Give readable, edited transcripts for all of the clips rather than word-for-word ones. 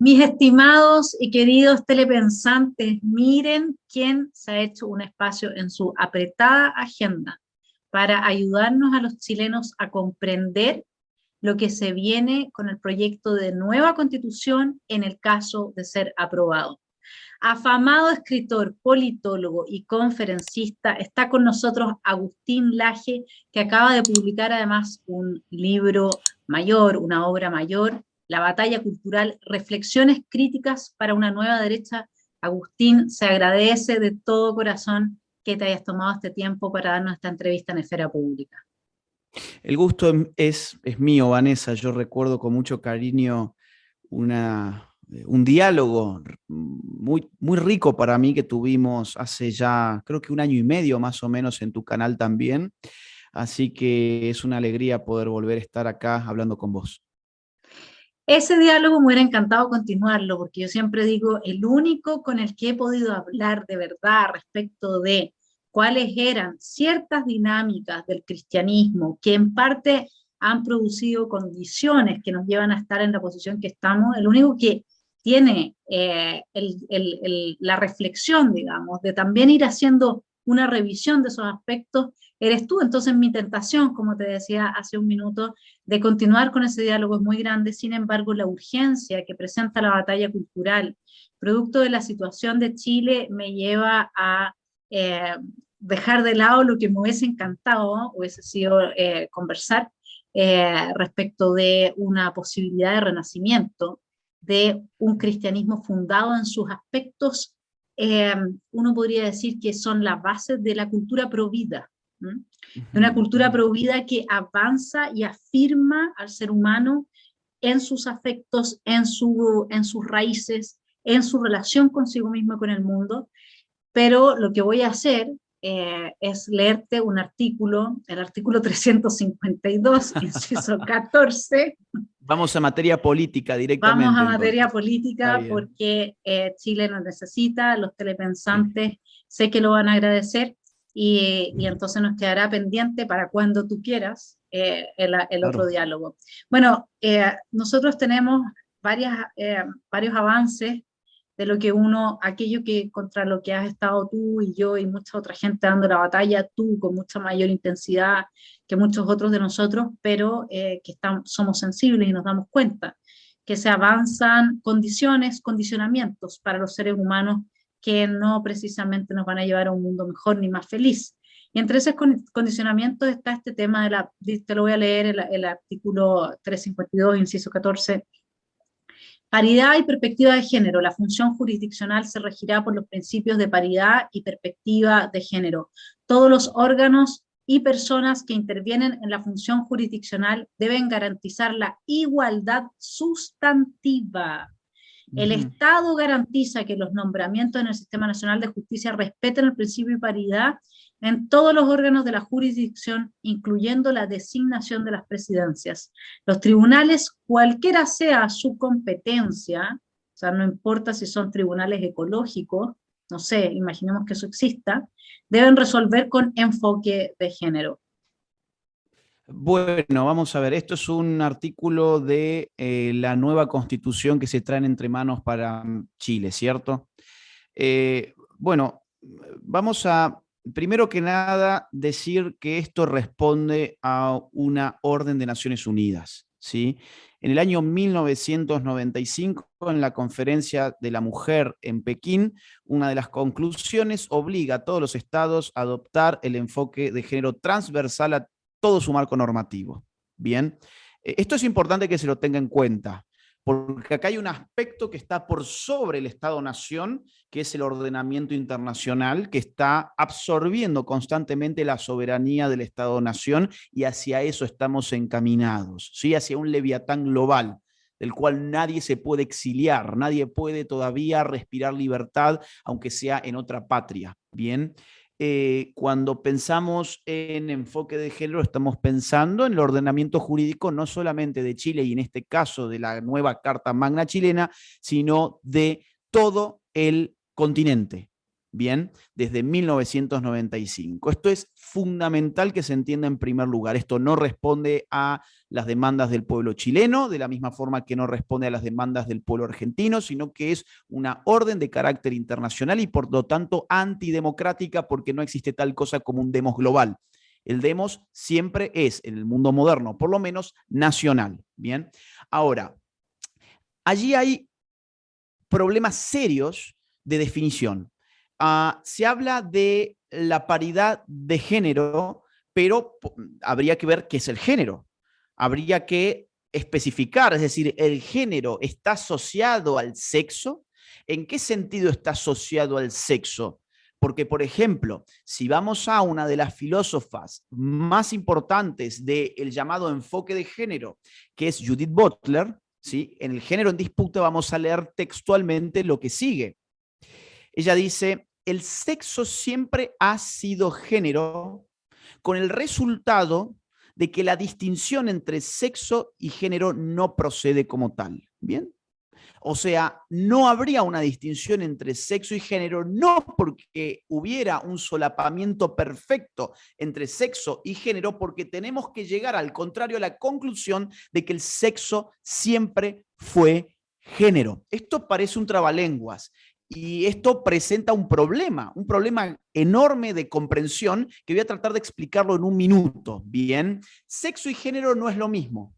Mis estimados y queridos telepensantes, miren quién se ha hecho un espacio en su apretada agenda para ayudarnos a los chilenos a comprender lo que se viene con el proyecto de nueva constitución en el caso de ser aprobado. Afamado escritor, politólogo y conferencista, está con nosotros Agustín Laje, que acaba de publicar además un libro mayor, una obra mayor, La batalla cultural, reflexiones críticas para una nueva derecha. Agustín, se agradece de todo corazón que te hayas tomado este tiempo para darnos esta entrevista en Esfera Pública. El gusto es mío, Vanessa. Yo recuerdo con mucho cariño un diálogo muy rico para mí que tuvimos hace ya, creo que un año y medio más o menos en tu canal también. Así que es una alegría poder volver a estar acá hablando con vos. Ese diálogo me hubiera encantado continuarlo, porque yo siempre digo, el único con el que he podido hablar de verdad respecto de cuáles eran ciertas dinámicas del cristianismo que en parte han producido condiciones que nos llevan a estar en la posición que estamos, el único que tiene la reflexión, digamos, de también ir haciendo una revisión de esos aspectos, eres tú. Entonces mi tentación, como te decía hace un minuto, de continuar con ese diálogo es muy grande. Sin embargo, la urgencia que presenta la batalla cultural, producto de la situación de Chile, me lleva a dejar de lado lo que me hubiese encantado, hubiese sido conversar respecto de una posibilidad de renacimiento, de un cristianismo fundado en sus aspectos, eh, uno podría decir que son las bases de la cultura provida, de una cultura provida que avanza y afirma al ser humano en sus afectos, en sus raíces, en su relación consigo mismo y con el mundo. Pero lo que voy a hacer es leerte un artículo, el artículo 352, inciso 14. Vamos a materia política Vamos a directamente materia entonces. Está política bien. porque Chile nos necesita, los telepensantes sé que lo van a agradecer y entonces nos quedará pendiente para cuando tú quieras el otro Claro. diálogo. Bueno, nosotros tenemos varios avances de lo que aquello que contra lo que has estado tú y yo y mucha otra gente dando la batalla, tú con mucha mayor intensidad que muchos otros de nosotros, pero somos sensibles y nos damos cuenta que se avanzan condicionamientos para los seres humanos que no precisamente nos van a llevar a un mundo mejor ni más feliz. Y entre esos condicionamientos está este tema te lo voy a leer, el artículo 352, inciso 14. Paridad y perspectiva de género. La función jurisdiccional se regirá por los principios de paridad y perspectiva de género. Todos los órganos y personas que intervienen en la función jurisdiccional deben garantizar la igualdad sustantiva. El Estado garantiza que los nombramientos en el Sistema Nacional de Justicia respeten el principio de paridad en todos los órganos de la jurisdicción, incluyendo la designación de las presidencias. Los tribunales, cualquiera sea su competencia, o sea, no importa si son tribunales ecológicos, no sé, imaginemos que eso exista, deben resolver con enfoque de género. Bueno, vamos a ver, esto es un artículo de la nueva constitución que se traen entre manos para Chile, ¿cierto? Bueno, vamos a, primero que nada, decir que esto responde a una orden de Naciones Unidas, ¿sí? En el año 1995, en la Conferencia de la Mujer en Pekín, una de las conclusiones obliga a todos los estados a adoptar el enfoque de género transversal a todo su marco normativo. Bien, esto es importante que se lo tenga en cuenta, porque acá hay un aspecto que está por sobre el Estado-Nación, que es el ordenamiento internacional, que está absorbiendo constantemente la soberanía del Estado-Nación y hacia eso estamos encaminados, ¿sí? Hacia un leviatán global del cual nadie se puede exiliar, nadie puede todavía respirar libertad, aunque sea en otra patria, ¿bien? Cuando pensamos en enfoque de género, estamos pensando en el ordenamiento jurídico no solamente de Chile y en este caso de la nueva Carta Magna chilena, sino de todo el continente. bien, desde 1995. Esto es fundamental que se entienda en primer lugar. Esto no responde a las demandas del pueblo chileno, de la misma forma que no responde a las demandas del pueblo argentino, sino que es una orden de carácter internacional y por lo tanto antidemocrática, porque no existe tal cosa como un demos global. El demos siempre es, en el mundo moderno, por lo menos, nacional. Bien, ahora, allí hay problemas serios de definición. Se habla de la paridad de género, pero habría que ver qué es el género. Habría que especificar, es decir, ¿el género está asociado al sexo? ¿En qué sentido está asociado al sexo? Porque, por ejemplo, si vamos a una de las filósofas más importantes del llamado enfoque de género, que es Judith Butler, ¿sí? En el género en disputa vamos a leer textualmente lo que sigue. Ella dice, el sexo siempre ha sido género, con el resultado de que la distinción entre sexo y género no procede como tal. ¿Bien? O sea, no habría una distinción entre sexo y género, no porque hubiera un solapamiento perfecto entre sexo y género, porque tenemos que llegar al contrario a la conclusión de que el sexo siempre fue género. Esto parece un trabalenguas. Y esto presenta un problema enorme de comprensión que voy a tratar de explicarlo en un minuto. Bien, sexo y género no es lo mismo.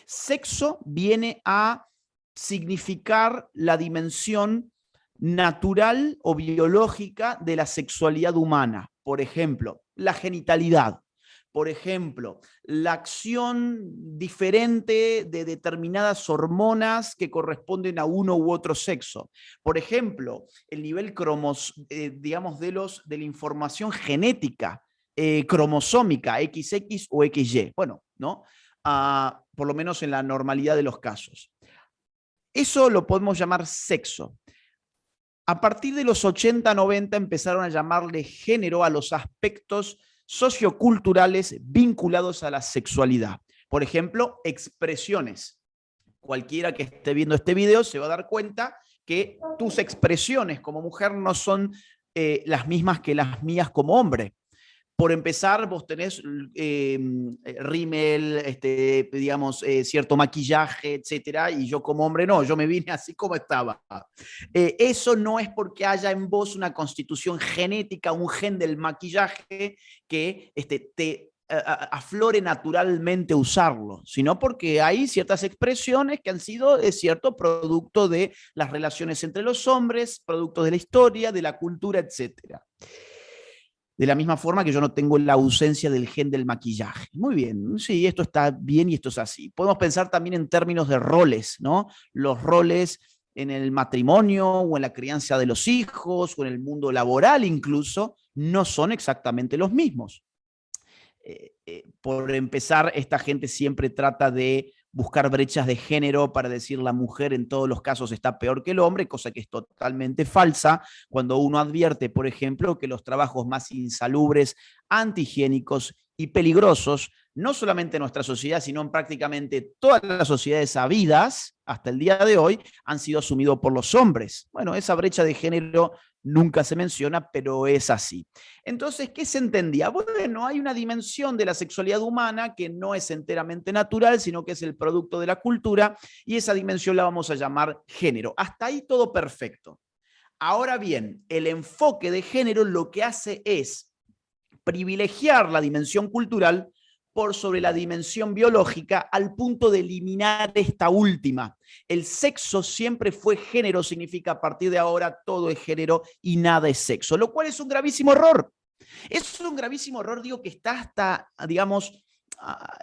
Sexo viene a significar la dimensión natural o biológica de la sexualidad humana. Por ejemplo, la genitalidad. Por ejemplo, la acción diferente de determinadas hormonas que corresponden a uno u otro sexo. Por ejemplo, el nivel digamos, de la información genética, cromosómica, XX o XY. Bueno, ¿no? Por lo menos en la normalidad de los casos. Eso lo podemos llamar sexo. A partir de los 80, 90 empezaron a llamarle género a los aspectos socioculturales vinculados a la sexualidad. Por ejemplo, expresiones. Cualquiera que esté viendo este video se va a dar cuenta que tus expresiones como mujer no son las mismas que las mías como hombre. Por empezar, vos tenés rímel, digamos, cierto maquillaje, etcétera, y yo como hombre no, yo me vine así como estaba. Eso no es porque haya en vos una constitución genética, un gen del maquillaje que te aflore naturalmente usarlo, sino porque hay ciertas expresiones que han sido, es cierto, producto de las relaciones entre los hombres, producto de la historia, de la cultura, etcétera. De la misma forma que yo no tengo la ausencia del gen del maquillaje. Muy bien, sí, esto está bien y esto es así. Podemos pensar también en términos de roles, ¿no? Los roles en el matrimonio o en la crianza de los hijos o en el mundo laboral incluso no son exactamente los mismos. Por empezar, esta gente siempre trata de buscar brechas de género para decir la mujer en todos los casos está peor que el hombre, cosa que es totalmente falsa cuando uno advierte, por ejemplo, que los trabajos más insalubres, antihigiénicos y peligrosos, no solamente en nuestra sociedad, sino en prácticamente todas las sociedades habidas hasta el día de hoy, han sido asumidos por los hombres. Bueno, esa brecha de género nunca se menciona, pero es así. Entonces, ¿qué se entendía? Bueno, hay una dimensión de la sexualidad humana que no es enteramente natural, sino que es el producto de la cultura, y esa dimensión la vamos a llamar género. Hasta ahí todo perfecto. Ahora bien, el enfoque de género lo que hace es privilegiar la dimensión cultural por sobre la dimensión biológica al punto de eliminar esta última. El sexo siempre fue género, significa a partir de ahora todo es género y nada es sexo, lo cual es un gravísimo error. Es un gravísimo error, digo, que está hasta, digamos,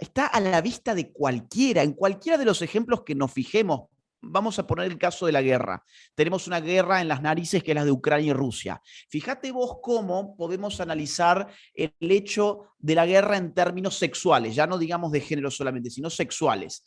está a la vista de cualquiera, en cualquiera de los ejemplos que nos fijemos. Vamos a poner el caso de la guerra. Tenemos una guerra en las narices que es la de Ucrania y Rusia. Fíjate vos cómo podemos analizar el hecho de la guerra en términos sexuales, ya no digamos de género solamente, sino sexuales.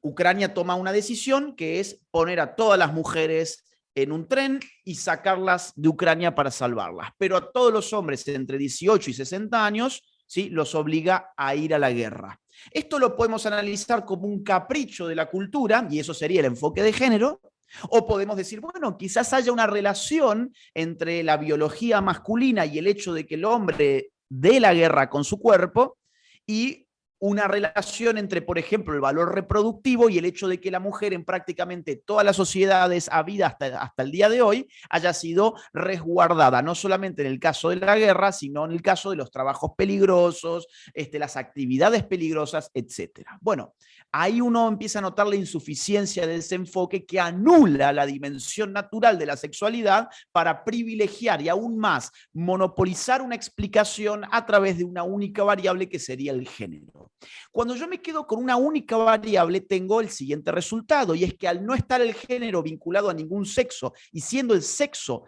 Ucrania toma una decisión que es poner a todas las mujeres en un tren y sacarlas de Ucrania para salvarlas. Pero a todos los hombres entre 18 y 60 años, ¿sí?, los obliga a ir a la guerra. Esto lo podemos analizar como un capricho de la cultura, y eso sería el enfoque de género, O podemos decir, bueno, quizás haya una relación entre la biología masculina y el hecho de que el hombre dé la guerra con su cuerpo, y una relación entre, por ejemplo, el valor reproductivo y el hecho de que la mujer en prácticamente todas las sociedades habidas hasta el día de hoy haya sido resguardada, no solamente en el caso de la guerra, sino en el caso de los trabajos peligrosos, las actividades peligrosas, etcétera. Bueno, ahí uno empieza a notar la insuficiencia de ese enfoque que anula la dimensión natural de la sexualidad para privilegiar y aún más monopolizar una explicación a través de una única variable que sería el género. Cuando yo me quedo con una única variable, tengo el siguiente resultado, y es que al no estar el género vinculado a ningún sexo y siendo el sexo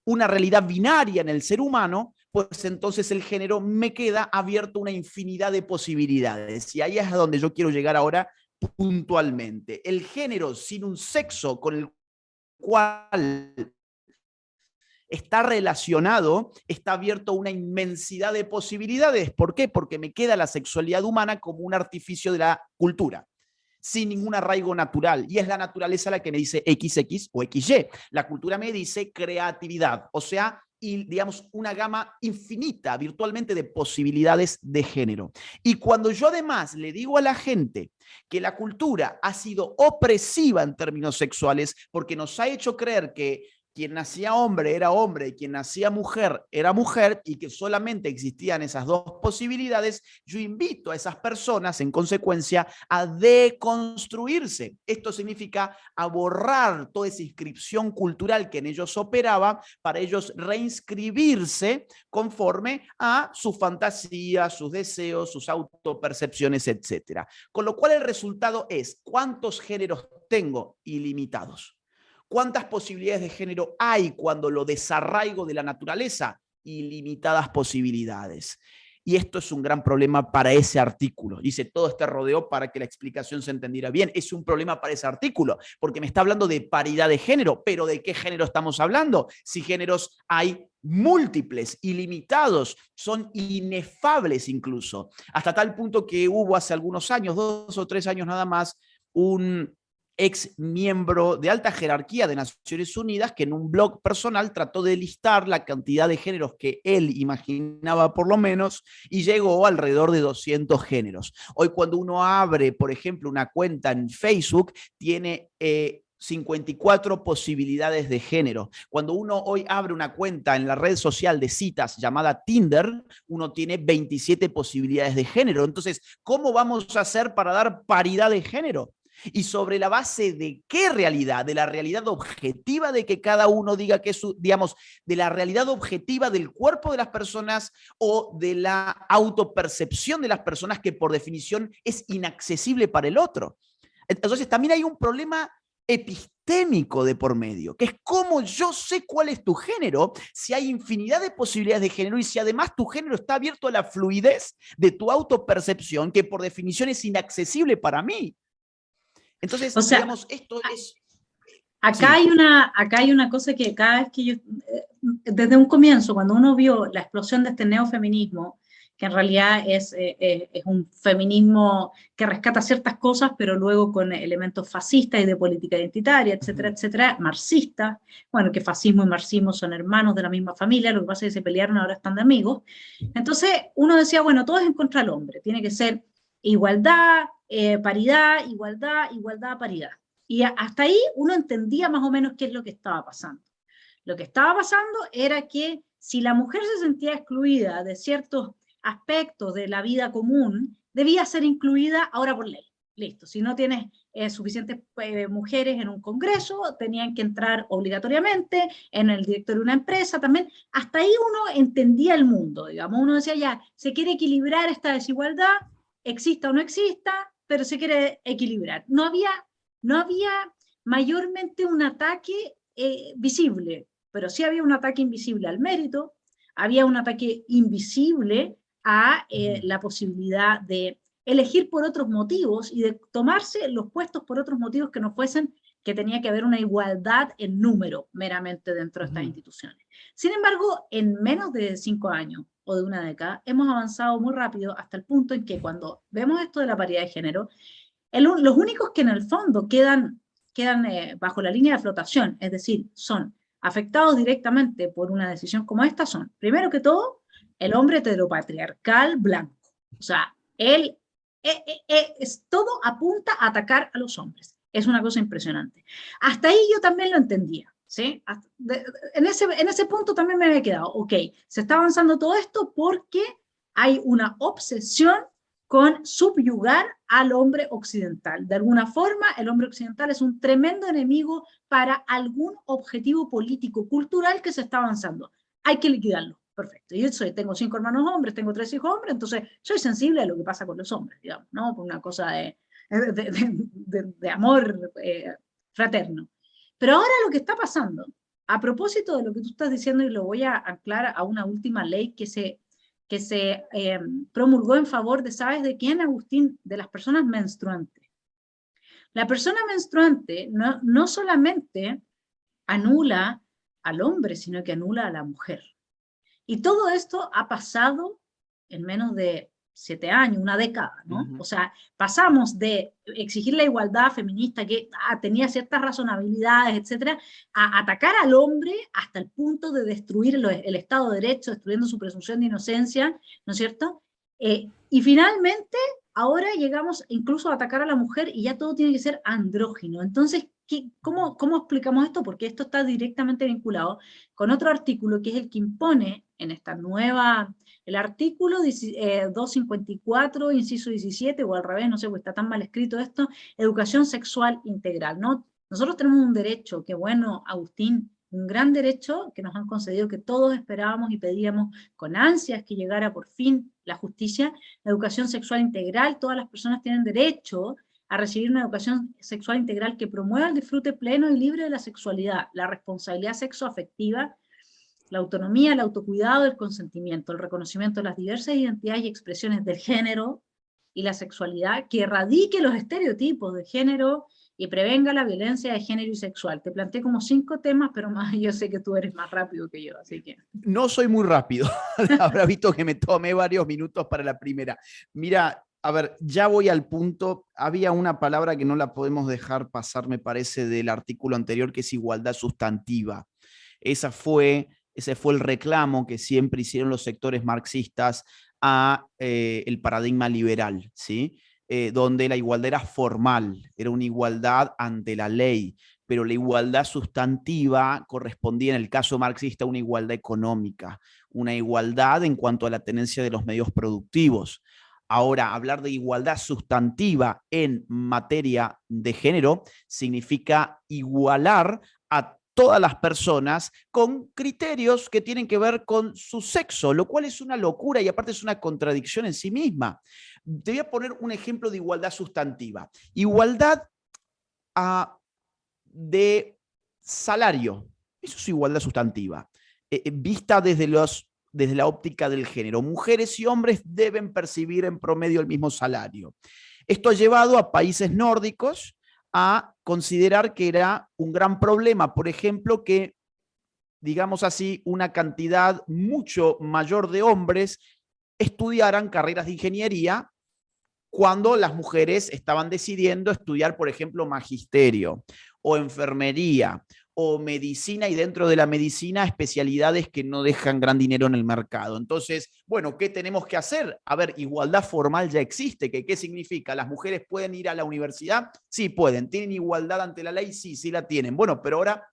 una realidad binaria en el ser humano, pues entonces el género me queda abierto a una infinidad de posibilidades. Y ahí es a donde yo quiero llegar ahora puntualmente. El género sin un sexo con el cual está relacionado, está abierto a una inmensidad de posibilidades. ¿Por qué? Porque me queda la sexualidad humana como un artificio de la cultura, sin ningún arraigo natural. Y es la naturaleza la que me dice XX o XY. La cultura me dice creatividad, o sea, y digamos una gama infinita virtualmente de posibilidades de género. Y cuando yo además le digo a la gente que la cultura ha sido opresiva en términos sexuales porque nos ha hecho creer que quien nacía hombre era hombre y quien nacía mujer era mujer y que solamente existían esas dos posibilidades, yo invito a esas personas, en consecuencia, a deconstruirse. Esto significa a borrar toda esa inscripción cultural que en ellos operaba para ellos reinscribirse conforme a su fantasía, sus deseos, sus autopercepciones, etc. Con lo cual el resultado es, ¿cuántos géneros tengo? Ilimitados. ¿Cuántas posibilidades de género hay cuando lo desarraigo de la naturaleza? Ilimitadas posibilidades. Y esto es un gran problema para ese artículo. Hice todo este rodeo para que la explicación se entendiera bien. Es un problema para ese artículo, porque me está hablando de paridad de género. ¿Pero de qué género estamos hablando? Si géneros hay múltiples, ilimitados, son inefables incluso. Hasta tal punto que hubo hace algunos años, 2 o 3 años nada más, un ex miembro de alta jerarquía de Naciones Unidas que en un blog personal trató de listar la cantidad de géneros que él imaginaba por lo menos y llegó alrededor de 200 géneros. Hoy cuando uno abre, por ejemplo, una cuenta en Facebook, tiene 54 posibilidades de género. Cuando uno hoy abre una cuenta en la red social de citas llamada Tinder, uno tiene 27 posibilidades de género. Entonces, ¿cómo vamos a hacer para dar paridad de género? ¿Y sobre la base de qué realidad? De la realidad objetiva de que cada uno diga que es su, digamos, de la realidad objetiva del cuerpo de las personas o de la autopercepción de las personas que por definición es inaccesible para el otro. Entonces también hay un problema epistémico de por medio, que es cómo yo sé cuál es tu género, si hay infinidad de posibilidades de género y si además tu género está abierto a la fluidez de tu autopercepción, que por definición es inaccesible para mí. Entonces, O sea, digamos, esto es... acá, Sí. acá hay una cosa que cada vez que yo, desde un comienzo, cuando uno vio la explosión de este neofeminismo, que en realidad es un feminismo que rescata ciertas cosas, pero luego con elementos fascistas y de política identitaria, etcétera, etcétera, marxistas, bueno, que fascismo y marxismo son hermanos de la misma familia, lo que pasa es que se pelearon, ahora están de amigos. Entonces, uno decía, bueno, todo es en contra del hombre, tiene que ser igualdad, paridad, igualdad, igualdad, paridad. Y hasta ahí uno entendía más o menos qué es lo que estaba pasando. Lo que estaba pasando era que si la mujer se sentía excluida de ciertos aspectos de la vida común, debía ser incluida ahora por ley. Listo, si no tienes suficientes mujeres en un congreso, tenían que entrar obligatoriamente en el directorio de una empresa también. Hasta ahí uno entendía el mundo, digamos. Uno decía ya, se quiere equilibrar esta desigualdad, exista o no exista, pero se quiere equilibrar. No había mayormente un ataque visible, pero sí había un ataque invisible al mérito, había un ataque invisible a la posibilidad de elegir por otros motivos y de tomarse los puestos por otros motivos que no fuesen que tenía que haber una igualdad en número meramente dentro de estas instituciones. Sin embargo, en menos de 5 años o de una década, hemos avanzado muy rápido hasta el punto en que cuando vemos esto de la paridad de género, los únicos que en el fondo quedan quedan bajo la línea de flotación, es decir, son afectados directamente por una decisión como esta, son, primero que todo, el hombre heteropatriarcal blanco. O sea, él todo apunta a atacar a los hombres. Es una cosa impresionante. Hasta ahí yo también lo entendía, ¿sí? En ese punto también me había quedado, ok, se está avanzando todo esto porque hay una obsesión con subyugar al hombre occidental. De alguna forma, el hombre occidental es un tremendo enemigo para algún objetivo político, cultural que se está avanzando. Hay que liquidarlo. Perfecto. Y yo tengo 5 hermanos hombres, tengo 3 hijos hombres, entonces soy sensible a lo que pasa con los hombres, digamos, ¿no? Por una cosa de amor fraterno. Pero ahora lo que está pasando, a propósito de lo que tú estás diciendo, y lo voy a anclar a una última ley que se promulgó en favor de, ¿sabes de quién, Agustín? De las personas menstruantes. La persona menstruante no solamente anula al hombre, sino que anula a la mujer. Y todo esto ha pasado en menos de 7 años, una década, ¿no? Uh-huh. O sea, pasamos de exigir la igualdad feminista que tenía ciertas razonabilidades, etcétera, a atacar al hombre hasta el punto de destruir el Estado de Derecho, destruyendo su presunción de inocencia, ¿no es cierto? Y finalmente, ahora llegamos incluso a atacar a la mujer y ya todo tiene que ser andrógino. Entonces, ¿cómo explicamos esto? Porque esto está directamente vinculado con otro artículo que es el que impone en esta nueva, el artículo 254, inciso 17, o al revés, no sé, pues está tan mal escrito esto, educación sexual integral, ¿no? Nosotros tenemos un derecho, que bueno, Agustín, un gran derecho que nos han concedido, que todos esperábamos y pedíamos con ansias que llegara por fin la justicia, la educación sexual integral. Todas las personas tienen derecho a recibir una educación sexual integral que promueva el disfrute pleno y libre de la sexualidad, la responsabilidad sexoafectiva, la autonomía, el autocuidado, el consentimiento, el reconocimiento de las diversas identidades y expresiones del género y la sexualidad, que erradique los estereotipos de género y prevenga la violencia de género y sexual. Te planteé como 5 temas, pero más, yo sé que tú eres más rápido que yo, así que... No soy muy rápido. Habrá visto que me tomé varios minutos para la primera. Mira, a ver, ya voy al punto. Había una palabra que no la podemos dejar pasar, me parece, del artículo anterior, que es igualdad sustantiva. Ese fue el reclamo que siempre hicieron los sectores marxistas a el paradigma liberal, ¿sí? Donde la igualdad era formal, era una igualdad ante la ley, pero la igualdad sustantiva correspondía en el caso marxista a una igualdad económica, una igualdad en cuanto a la tenencia de los medios productivos. Ahora, hablar de igualdad sustantiva en materia de género significa igualar a todas las personas con criterios que tienen que ver con su sexo, lo cual es una locura y aparte es una contradicción en sí misma. Te voy a poner un ejemplo de igualdad sustantiva. Igualdad de salario. Eso es igualdad sustantiva. Vista desde la óptica del género. Mujeres y hombres deben percibir en promedio el mismo salario. Esto ha llevado a países nórdicos a considerar que era un gran problema, por ejemplo, que, digamos así, una cantidad mucho mayor de hombres estudiaran carreras de ingeniería cuando las mujeres estaban decidiendo estudiar, por ejemplo, magisterio o enfermería o medicina, y dentro de la medicina especialidades que no dejan gran dinero en el mercado. Entonces, bueno, ¿qué tenemos que hacer? A ver, igualdad formal ya existe. ¿Qué significa? ¿Las mujeres pueden ir a la universidad? Sí, pueden. ¿Tienen igualdad ante la ley? Sí, sí la tienen. Bueno, pero ahora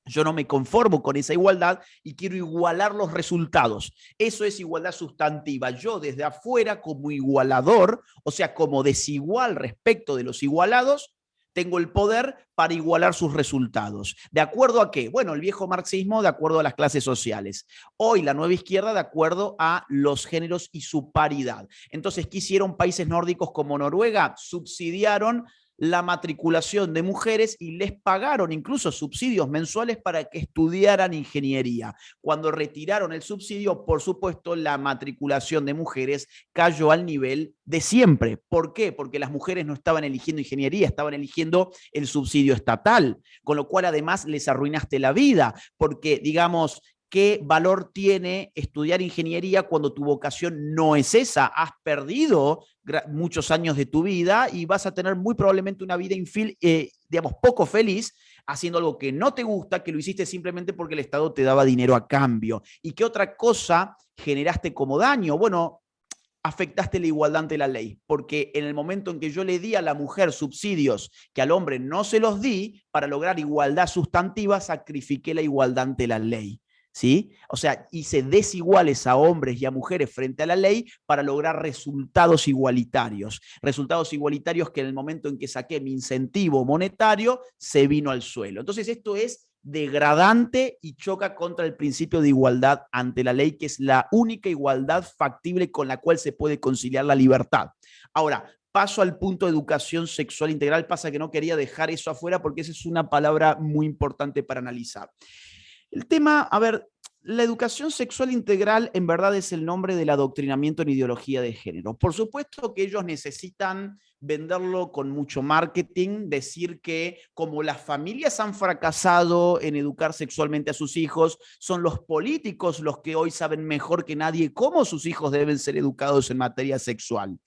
yo no me conformo con esa igualdad y quiero igualar los resultados. Eso es igualdad sustantiva. Yo desde afuera, como igualador, o sea, como desigual respecto de los igualados, tengo el poder para igualar sus resultados. ¿De acuerdo a qué? Bueno, el viejo marxismo de acuerdo a las clases sociales. Hoy la nueva izquierda de acuerdo a los géneros y su paridad. Entonces, ¿qué hicieron países nórdicos como Noruega? Subsidiaron la matriculación de mujeres y les pagaron incluso subsidios mensuales para que estudiaran ingeniería. Cuando retiraron el subsidio, por supuesto, la matriculación de mujeres cayó al nivel de siempre. ¿Por qué? Porque las mujeres no estaban eligiendo ingeniería, estaban eligiendo el subsidio estatal, con lo cual además les arruinaste la vida, porque, digamos, ¿qué valor tiene estudiar ingeniería cuando tu vocación no es esa? Has perdido muchos años de tu vida y vas a tener muy probablemente una vida digamos, poco feliz haciendo algo que no te gusta, que lo hiciste simplemente porque el Estado te daba dinero a cambio. ¿Y qué otra cosa generaste como daño? Bueno, afectaste la igualdad ante la ley, porque en el momento en que yo le di a la mujer subsidios que al hombre no se los di, para lograr igualdad sustantiva, sacrifiqué la igualdad ante la ley. ¿Sí? O sea, hice desiguales a hombres y a mujeres frente a la ley para lograr resultados igualitarios. Resultados igualitarios que en el momento en que saqué mi incentivo monetario, se vino al suelo. Entonces, esto es degradante y choca contra el principio de igualdad ante la ley, que es la única igualdad factible con la cual se puede conciliar la libertad. Ahora, paso al punto de educación sexual integral. Pasa que no quería dejar eso afuera porque esa es una palabra muy importante para analizar. El tema, a ver, la educación sexual integral en verdad es el nombre del adoctrinamiento en ideología de género. Por supuesto que ellos necesitan venderlo con mucho marketing, decir que como las familias han fracasado en educar sexualmente a sus hijos, son los políticos los que hoy saben mejor que nadie cómo sus hijos deben ser educados en materia sexual.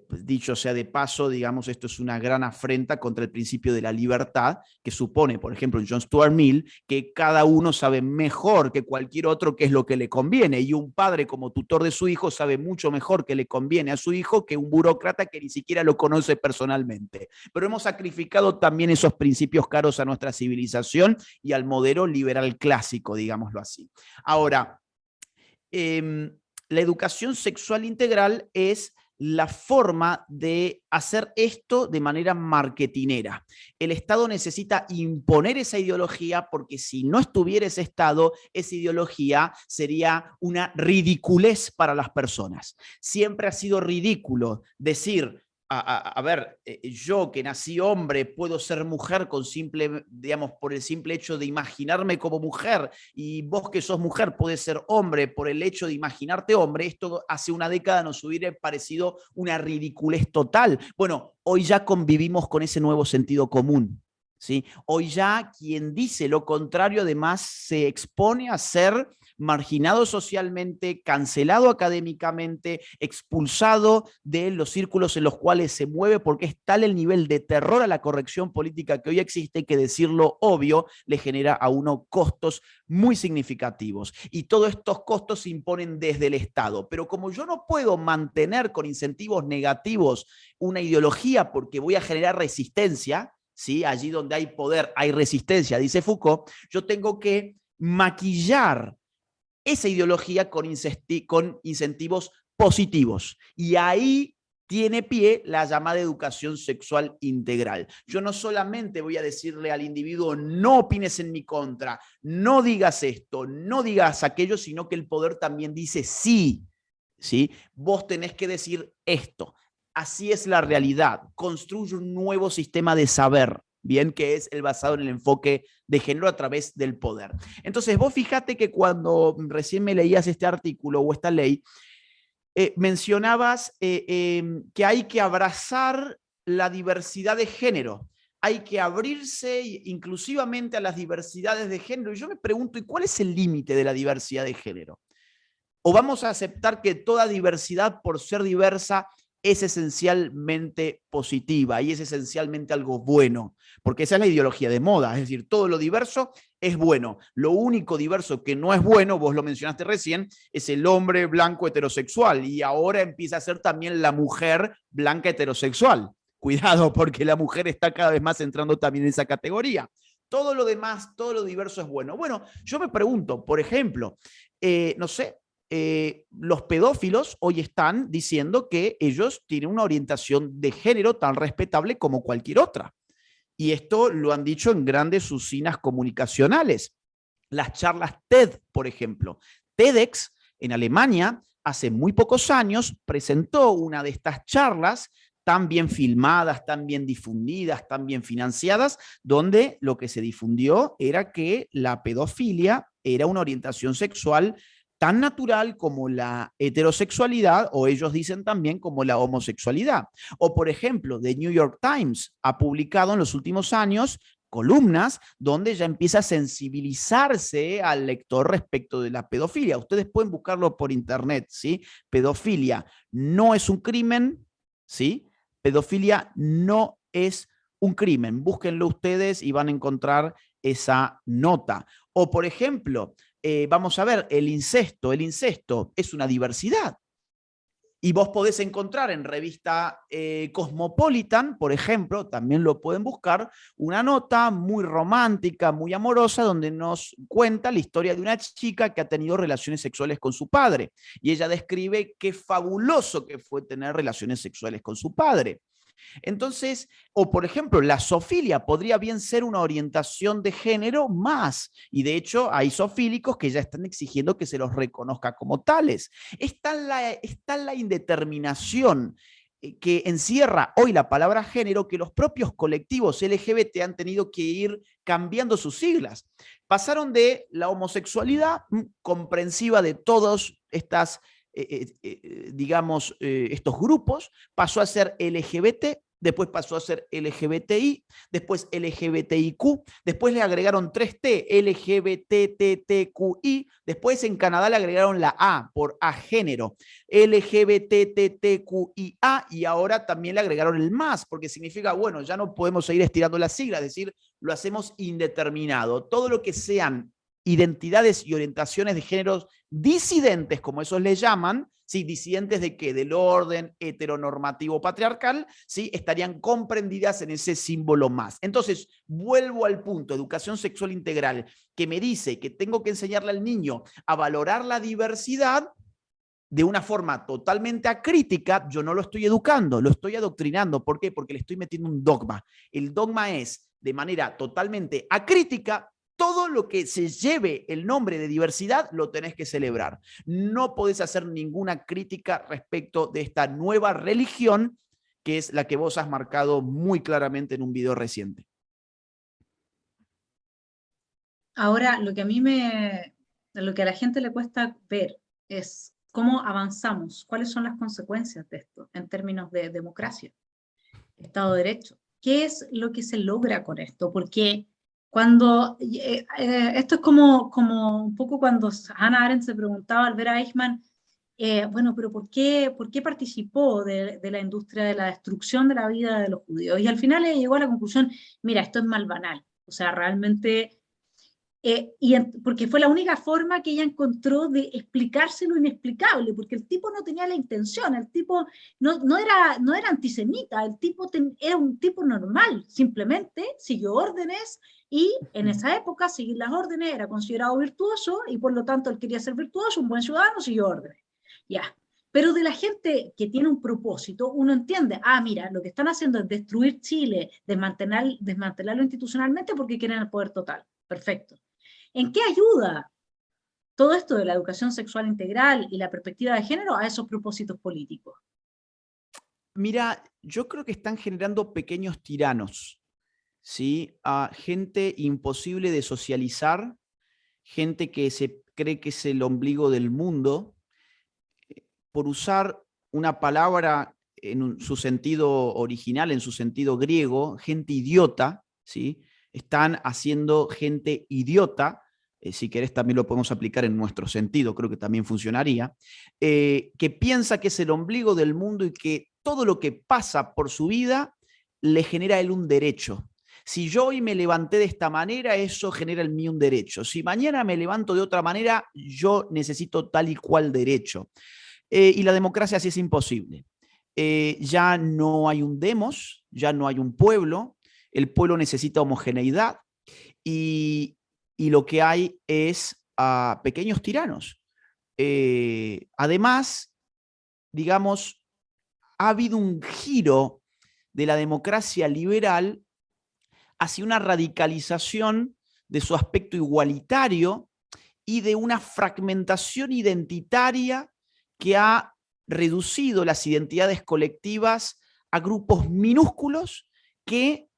Pues dicho sea de paso, digamos, esto es una gran afrenta contra el principio de la libertad, que supone, por ejemplo, en John Stuart Mill, que cada uno sabe mejor que cualquier otro qué es lo que le conviene, y un padre como tutor de su hijo sabe mucho mejor que le conviene a su hijo que un burócrata que ni siquiera lo conoce personalmente. Pero hemos sacrificado también esos principios caros a nuestra civilización y al modelo liberal clásico, digámoslo así. Ahora, la educación sexual integral es la forma de hacer esto de manera marketinera. El Estado necesita imponer esa ideología porque si no estuviera ese Estado, esa ideología sería una ridiculez para las personas. Siempre ha sido ridículo decir, a ver, yo que nací hombre puedo ser mujer con simple, digamos, por el simple hecho de imaginarme como mujer, y vos que sos mujer podés ser hombre por el hecho de imaginarte hombre. Esto hace una década nos hubiera parecido una ridiculez total. Bueno, hoy ya convivimos con ese nuevo sentido común. ¿Sí? Hoy ya quien dice lo contrario además se expone a ser marginado socialmente, cancelado académicamente, expulsado de los círculos en los cuales se mueve, porque es tal el nivel de terror a la corrección política que hoy existe que decirlo obvio le genera a uno costos muy significativos. Y todos estos costos se imponen desde el Estado. Pero como yo no puedo mantener con incentivos negativos una ideología porque voy a generar resistencia, ¿sí? Allí donde hay poder hay resistencia, dice Foucault, yo tengo que maquillar esa ideología con incentivos positivos. Y ahí tiene pie la llamada educación sexual integral. Yo no solamente voy a decirle al individuo, no opines en mi contra, no digas esto, no digas aquello, sino que el poder también dice sí, ¿sí? Vos tenés que decir esto. Así es la realidad. Construye un nuevo sistema de saber, bien, que es el basado en el enfoque de género a través del poder. Entonces, vos fíjate que cuando recién me leías este artículo o esta ley, mencionabas que hay que abrazar la diversidad de género, hay que abrirse inclusivamente a las diversidades de género. Y yo me pregunto, ¿y cuál es el límite de la diversidad de género? ¿O vamos a aceptar que toda diversidad, por ser diversa, es esencialmente positiva y es esencialmente algo bueno? Porque esa es la ideología de moda, es decir, todo lo diverso es bueno. Lo único diverso que no es bueno, vos lo mencionaste recién, es el hombre blanco heterosexual, y ahora empieza a ser también la mujer blanca heterosexual. Cuidado, porque la mujer está cada vez más entrando también en esa categoría. Todo lo demás, todo lo diverso es bueno. Bueno, yo me pregunto, por ejemplo, no sé, los pedófilos hoy están diciendo que ellos tienen una orientación de género tan respetable como cualquier otra. Y esto lo han dicho en grandes usinas comunicacionales. Las charlas TED, por ejemplo. TEDx en Alemania hace muy pocos años presentó una de estas charlas tan bien filmadas, tan bien difundidas, tan bien financiadas, donde lo que se difundió era que la pedofilia era una orientación sexual tan natural como la heterosexualidad, o ellos dicen también como la homosexualidad. O, por ejemplo, The New York Times ha publicado en los últimos años columnas donde ya empieza a sensibilizarse al lector respecto de la pedofilia. Ustedes pueden buscarlo por internet, ¿sí? Pedofilia no es un crimen, ¿sí? Pedofilia no es un crimen. Búsquenlo ustedes y van a encontrar esa nota. O, por ejemplo, vamos a ver, el incesto. El incesto es una diversidad. Y vos podés encontrar en revista Cosmopolitan, por ejemplo, también lo pueden buscar, una nota muy romántica, muy amorosa, donde nos cuenta la historia de una chica que ha tenido relaciones sexuales con su padre. Y ella describe qué fabuloso que fue tener relaciones sexuales con su padre. Entonces, o por ejemplo, la zoofilia podría bien ser una orientación de género más, y de hecho hay zoofílicos que ya están exigiendo que se los reconozca como tales. Está la indeterminación que encierra hoy la palabra género, que los propios colectivos LGBT han tenido que ir cambiando sus siglas. Pasaron de la homosexualidad comprensiva de todas estas digamos, estos grupos, pasó a ser LGBT, después pasó a ser LGBTI, después LGBTIQ, después le agregaron 3T, LGBTTQI, después en Canadá le agregaron la A por agénero, LGBTTQIA, y ahora también le agregaron el más, porque significa, bueno, ya no podemos seguir estirando las siglas, es decir, lo hacemos indeterminado. Todo lo que sean identidades y orientaciones de géneros disidentes, como esos le llaman, ¿sí? Disidentes de qué? Del orden heteronormativo patriarcal, ¿sí? Estarían comprendidas en ese símbolo más. Entonces, vuelvo al punto, educación sexual integral, que me dice que tengo que enseñarle al niño a valorar la diversidad de una forma totalmente acrítica. Yo no lo estoy educando, lo estoy adoctrinando. ¿Por qué? Porque le estoy metiendo un dogma. El dogma es, de manera totalmente acrítica, todo lo que se lleve el nombre de diversidad lo tenés que celebrar. No podés hacer ninguna crítica respecto de esta nueva religión, que es la que vos has marcado muy claramente en un video reciente. Ahora, lo que a la gente le cuesta ver es cómo avanzamos, cuáles son las consecuencias de esto en términos de democracia, Estado de Derecho. ¿Qué es lo que se logra con esto? Porque esto es como un poco cuando Hannah Arendt se preguntaba al ver a Eichmann, bueno, pero ¿por qué participó de la industria de la destrucción de la vida de los judíos? Y al final llegó a la conclusión, mira, esto es mal banal. O sea, realmente porque fue la única forma que ella encontró de explicarse lo inexplicable, porque el tipo no tenía la intención, el tipo no era antisemita, el tipo era un tipo normal, simplemente siguió órdenes y en esa época seguir las órdenes era considerado virtuoso y por lo tanto él quería ser virtuoso, un buen ciudadano, siguió órdenes. Ya. Pero de la gente que tiene un propósito, uno entiende, mira, lo que están haciendo es destruir Chile, desmantelarlo institucionalmente porque quieren el poder total. Perfecto. ¿En qué ayuda todo esto de la educación sexual integral y la perspectiva de género a esos propósitos políticos? Mira, yo creo que están generando pequeños tiranos, ¿sí? A gente imposible de socializar, gente que se cree que es el ombligo del mundo, por usar una palabra en su sentido original, en su sentido griego, gente idiota, ¿sí? Están haciendo gente idiota, si querés también lo podemos aplicar en nuestro sentido, creo que también funcionaría, que piensa que es el ombligo del mundo y que todo lo que pasa por su vida le genera a él un derecho. Si yo hoy me levanté de esta manera, eso genera en mí un derecho. Si mañana me levanto de otra manera, yo necesito tal y cual derecho. Y la democracia así es imposible. Ya no hay un demos, ya no hay un pueblo, el pueblo necesita homogeneidad y lo que hay es pequeños tiranos. Además, digamos, ha habido un giro de la democracia liberal hacia una radicalización de su aspecto igualitario y de una fragmentación identitaria que ha reducido las identidades colectivas a grupos minúsculos que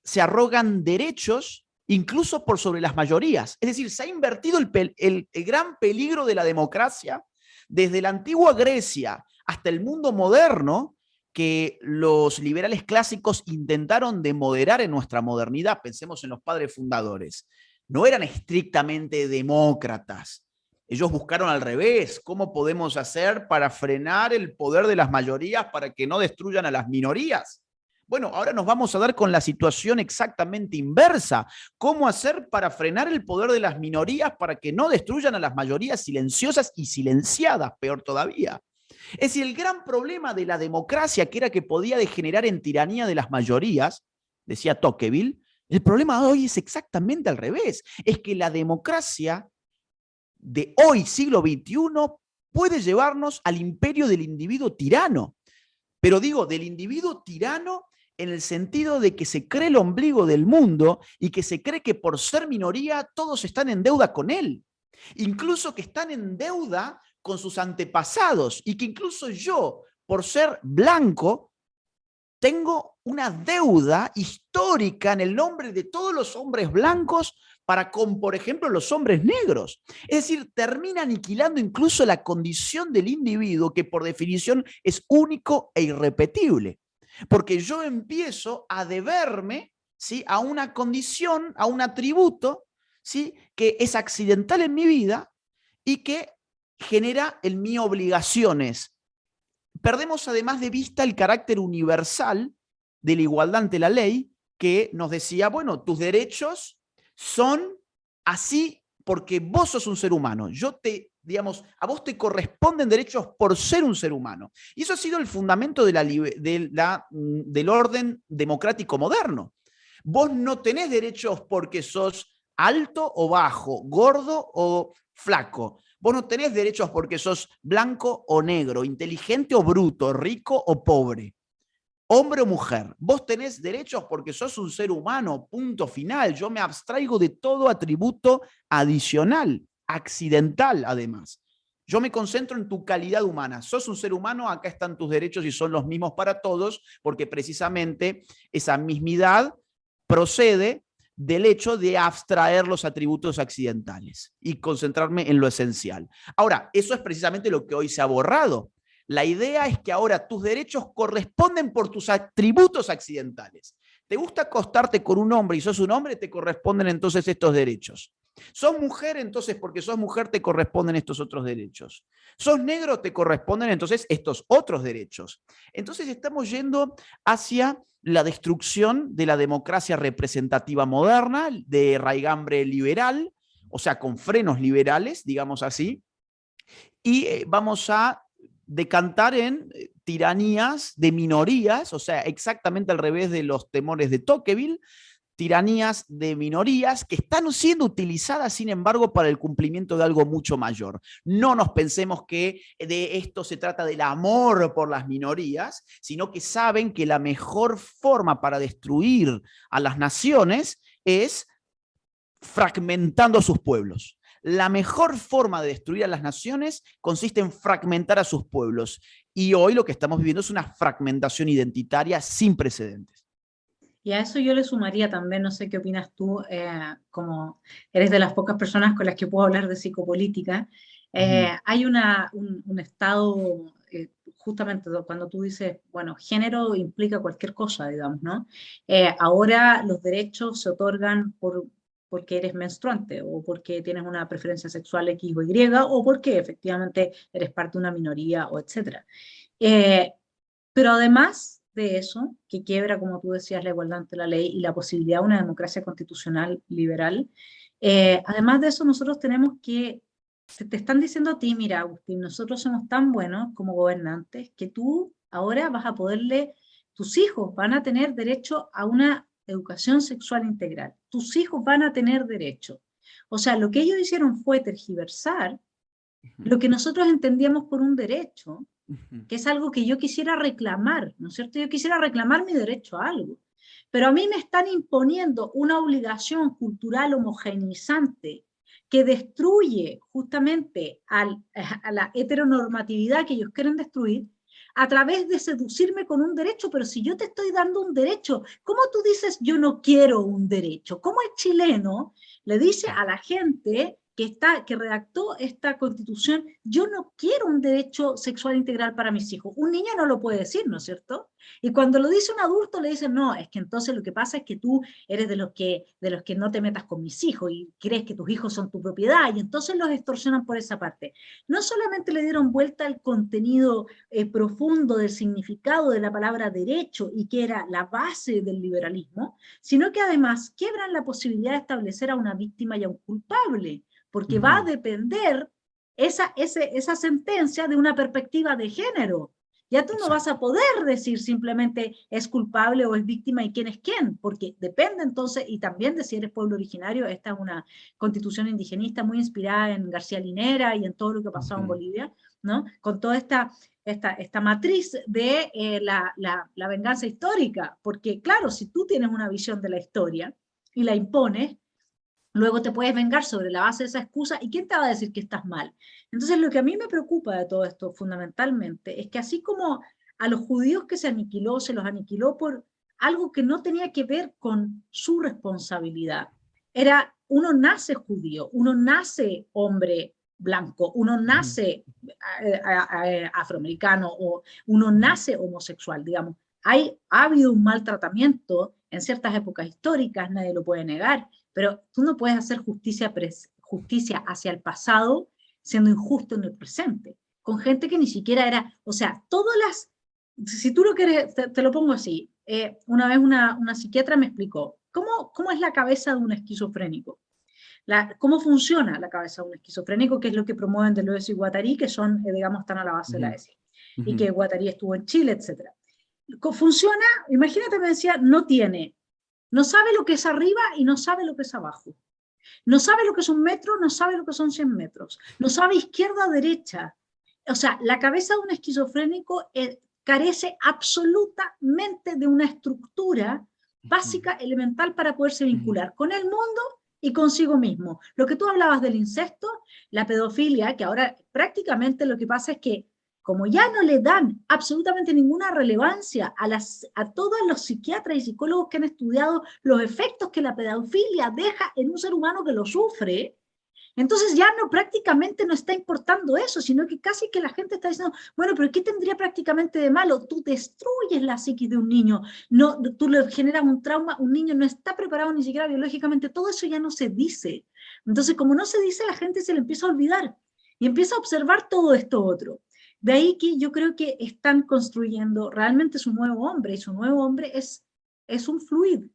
se arrogan derechos incluso por sobre las mayorías. Es decir, se ha invertido el gran peligro de la democracia desde la antigua Grecia hasta el mundo moderno, que los liberales clásicos intentaron de moderar en nuestra modernidad. Pensemos en los padres fundadores. No eran estrictamente demócratas. Ellos buscaron al revés, ¿cómo podemos hacer para frenar el poder de las mayorías para que no destruyan a las minorías? Bueno, ahora nos vamos a dar con la situación exactamente inversa. ¿Cómo hacer para frenar el poder de las minorías para que no destruyan a las mayorías silenciosas y silenciadas, peor todavía? Es decir, el gran problema de la democracia, que era que podía degenerar en tiranía de las mayorías, decía Tocqueville, el problema de hoy es exactamente al revés. Es que la democracia de hoy, siglo XXI, puede llevarnos al imperio del individuo tirano. Pero digo, del individuo tirano en el sentido de que se cree el ombligo del mundo y que se cree que por ser minoría todos están en deuda con él. Incluso que están en deuda con sus antepasados y que incluso yo, por ser blanco, tengo una deuda histórica en el nombre de todos los hombres blancos para con, por ejemplo, los hombres negros. Es decir, termina aniquilando incluso la condición del individuo que por definición es único e irrepetible. Porque yo empiezo a deberme, ¿sí?, a una condición, a un atributo, ¿sí?, que es accidental en mi vida y que genera en mí obligaciones. Perdemos además de vista el carácter universal de la igualdad ante la ley, que nos decía, bueno, tus derechos son así porque vos sos un ser humano. Yo te, digamos, a vos te corresponden derechos por ser un ser humano. Y eso ha sido el fundamento del orden democrático moderno. Vos no tenés derechos porque sos alto o bajo, gordo o flaco. Vos no tenés derechos porque sos blanco o negro, inteligente o bruto, rico o pobre, hombre o mujer. Vos tenés derechos porque sos un ser humano, punto final. Yo me abstraigo de todo atributo adicional, accidental además. Yo me concentro en tu calidad humana. Sos un ser humano, acá están tus derechos y son los mismos para todos, porque precisamente esa mismidad procede del hecho de abstraer los atributos accidentales y concentrarme en lo esencial. Ahora, eso es precisamente lo que hoy se ha borrado. La idea es que ahora tus derechos corresponden por tus atributos accidentales. ¿Te gusta acostarte con un hombre y sos un hombre? Te corresponden entonces estos derechos. ¿Sos mujer? Entonces, porque sos mujer, te corresponden estos otros derechos. ¿Sos negro? Te corresponden entonces estos otros derechos. Entonces estamos yendo hacia la destrucción de la democracia representativa moderna, de raigambre liberal, o sea, con frenos liberales, digamos así, y vamos a decantar en tiranías de minorías, o sea, exactamente al revés de los temores de Tocqueville, tiranías de minorías que están siendo utilizadas, sin embargo, para el cumplimiento de algo mucho mayor. No nos pensemos que de esto se trata del amor por las minorías, sino que saben que la mejor forma para destruir a las naciones es fragmentando a sus pueblos. La mejor forma de destruir a las naciones consiste en fragmentar a sus pueblos. Y hoy lo que estamos viviendo es una fragmentación identitaria sin precedentes. Y a eso yo le sumaría también, no sé qué opinas tú, como eres de las pocas personas con las que puedo hablar de psicopolítica, hay un estado, justamente cuando tú dices, bueno, género implica cualquier cosa, digamos, ¿no? Ahora los derechos se otorgan porque eres menstruante o porque tienes una preferencia sexual X o Y o porque efectivamente eres parte de una minoría o etcétera. Pero además de eso, que quiebra, como tú decías, la igualdad ante la ley y la posibilidad de una democracia constitucional liberal, además de eso nosotros tenemos que, te están diciendo a ti, mira, Agustín, nosotros somos tan buenos como gobernantes que tú ahora vas a poderle, tus hijos van a tener derecho a una educación sexual integral, tus hijos van a tener derecho. O sea, lo que ellos hicieron fue tergiversar lo que nosotros entendíamos por un derecho, que es algo que yo quisiera reclamar, ¿no es cierto? Yo quisiera reclamar mi derecho a algo, pero a mí me están imponiendo una obligación cultural homogeneizante que destruye justamente a la heteronormatividad que ellos quieren destruir a través de seducirme con un derecho, pero si yo te estoy dando un derecho, ¿cómo tú dices yo no quiero un derecho? ¿Cómo el chileno le dice a la gente que redactó esta constitución, yo no quiero un derecho sexual integral para mis hijos. Un niño no lo puede decir, ¿no es cierto? Y cuando lo dice un adulto le dicen, no, es que entonces lo que pasa es que tú eres de los que no te metas con mis hijos y crees que tus hijos son tu propiedad, y entonces los extorsionan por esa parte. No solamente le dieron vuelta al contenido profundo del significado de la palabra derecho y que era la base del liberalismo, sino que además quiebran la posibilidad de establecer a una víctima y a un culpable, porque va a depender esa sentencia de una perspectiva de género. Ya tú no vas a poder decir simplemente es culpable o es víctima y quién es quién, porque depende entonces, y también de si eres pueblo originario. Esta es una constitución indigenista muy inspirada en García Linera y en todo lo que ha pasado en Bolivia, ¿no? Con toda esta matriz de la venganza histórica, porque claro, si tú tienes una visión de la historia y la impones, luego te puedes vengar sobre la base de esa excusa, ¿y quién te va a decir que estás mal? Entonces, lo que a mí me preocupa de todo esto fundamentalmente es que así como a los judíos que se los aniquiló por algo que no tenía que ver con su responsabilidad. Uno nace judío, uno nace hombre blanco, uno nace afroamericano o uno nace homosexual, digamos. Ha habido un maltratamiento en ciertas épocas históricas, nadie lo puede negar, pero tú no puedes hacer justicia hacia el pasado siendo injusto en el presente, con gente que ni siquiera era, o sea, si tú lo quieres, te lo pongo así, una vez una psiquiatra me explicó, ¿cómo es la cabeza de un esquizofrénico? ¿Cómo funciona la cabeza de un esquizofrénico? Que es lo que promueven Deleuze y Guattari, que son, digamos, están a la base de la ESI, y que Guattari estuvo en Chile, etc. Funciona, imagínate, me decía, no sabe lo que es arriba y no sabe lo que es abajo. No sabe lo que es un metro, no sabe lo que son 100 metros. No sabe izquierda o derecha. O sea, la cabeza de un esquizofrénico carece absolutamente de una estructura básica, elemental, para poderse vincular con el mundo y consigo mismo. Lo que tú hablabas del incesto, la pedofilia, que ahora prácticamente lo que pasa es que como ya no le dan absolutamente ninguna relevancia a todos los psiquiatras y psicólogos que han estudiado los efectos que la pedofilia deja en un ser humano que lo sufre, entonces ya prácticamente no está importando eso, sino que casi que la gente está diciendo, bueno, pero ¿qué tendría prácticamente de malo? Tú destruyes la psiquis de un niño, no, tú le generas un trauma, un niño no está preparado ni siquiera biológicamente, todo eso ya no se dice. Entonces, como no se dice, la gente se le empieza a olvidar y empieza a observar todo esto otro. De ahí que yo creo que están construyendo realmente su nuevo hombre, y su nuevo hombre es un fluir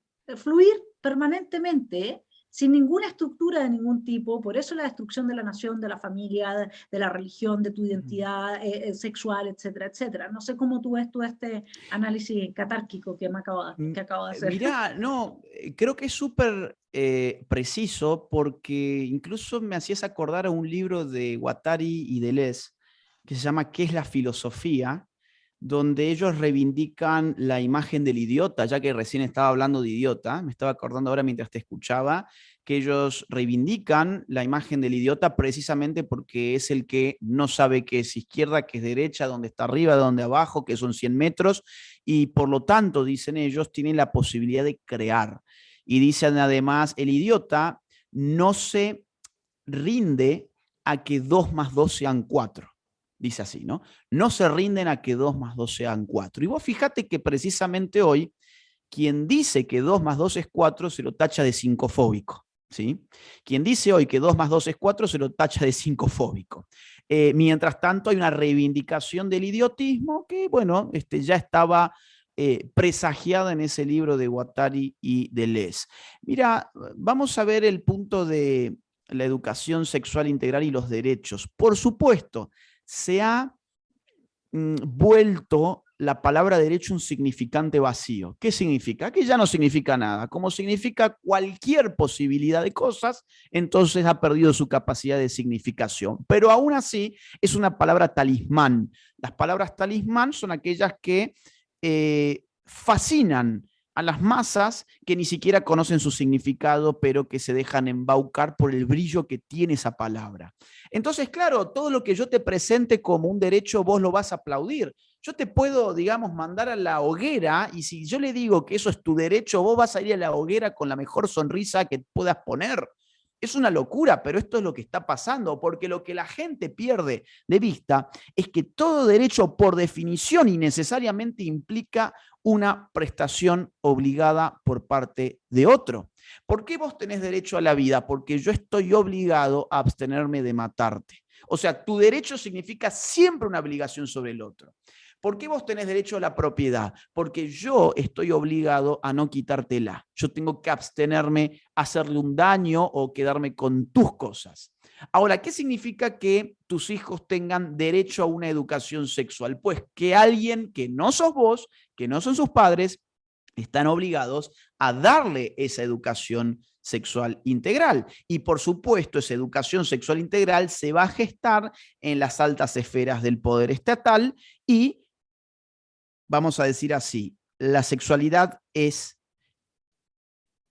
permanentemente, sin ninguna estructura de ningún tipo. Por eso la destrucción de la nación, de la familia, de la religión, de tu identidad sexual, etcétera, etcétera. No sé cómo tú ves este análisis catárquico que acabo de hacer. Mirá, no, creo que es súper preciso, porque incluso me hacías acordar a un libro de Guattari y Deleuze que se llama ¿Qué es la filosofía?, donde ellos reivindican la imagen del idiota, ya que recién estaba hablando de idiota, me estaba acordando ahora mientras te escuchaba, que ellos reivindican la imagen del idiota precisamente porque es el que no sabe qué es izquierda, qué es derecha, dónde está arriba, dónde abajo, que son 100 metros, y por lo tanto, dicen ellos, tienen la posibilidad de crear. Y dicen además, el idiota no se rinde a que 2 más 2 sean 4. Dice así, ¿no? No se rinden a que 2 más 2 sean 4. Y vos fíjate que precisamente hoy, quien dice que 2 más 2 es 4 se lo tacha de cincofóbico, ¿sí? Quien dice hoy que 2 más 2 es 4 se lo tacha de cincofóbico. Mientras tanto, hay una reivindicación del idiotismo que, bueno, ya estaba presagiada en ese libro de Guattari y Deleuze. Mira, vamos a ver el punto de la educación sexual integral y los derechos. Por supuesto, se ha vuelto la palabra derecho un significante vacío. ¿Qué significa? Que ya no significa nada. Como significa cualquier posibilidad de cosas, entonces ha perdido su capacidad de significación. Pero aún así es una palabra talismán. Las palabras talismán son aquellas que fascinan a las masas que ni siquiera conocen su significado, pero que se dejan embaucar por el brillo que tiene esa palabra. Entonces, claro, todo lo que yo te presente como un derecho, vos lo vas a aplaudir. Yo te puedo, digamos, mandar a la hoguera, y si yo le digo que eso es tu derecho, vos vas a ir a la hoguera con la mejor sonrisa que puedas poner. Es una locura, pero esto es lo que está pasando, porque lo que la gente pierde de vista es que todo derecho por definición y necesariamente implica una prestación obligada por parte de otro. ¿Por qué vos tenés derecho a la vida? Porque yo estoy obligado a abstenerme de matarte. O sea, tu derecho significa siempre una obligación sobre el otro. ¿Por qué vos tenés derecho a la propiedad? Porque yo estoy obligado a no quitártela. Yo tengo que abstenerme, hacerle un daño o quedarme con tus cosas. Ahora, ¿qué significa que tus hijos tengan derecho a una educación sexual? Pues que alguien que no sos vos, que no son sus padres, están obligados a darle esa educación sexual integral. Y por supuesto, esa educación sexual integral se va a gestar en las altas esferas del poder estatal y, vamos a decir así, la sexualidad es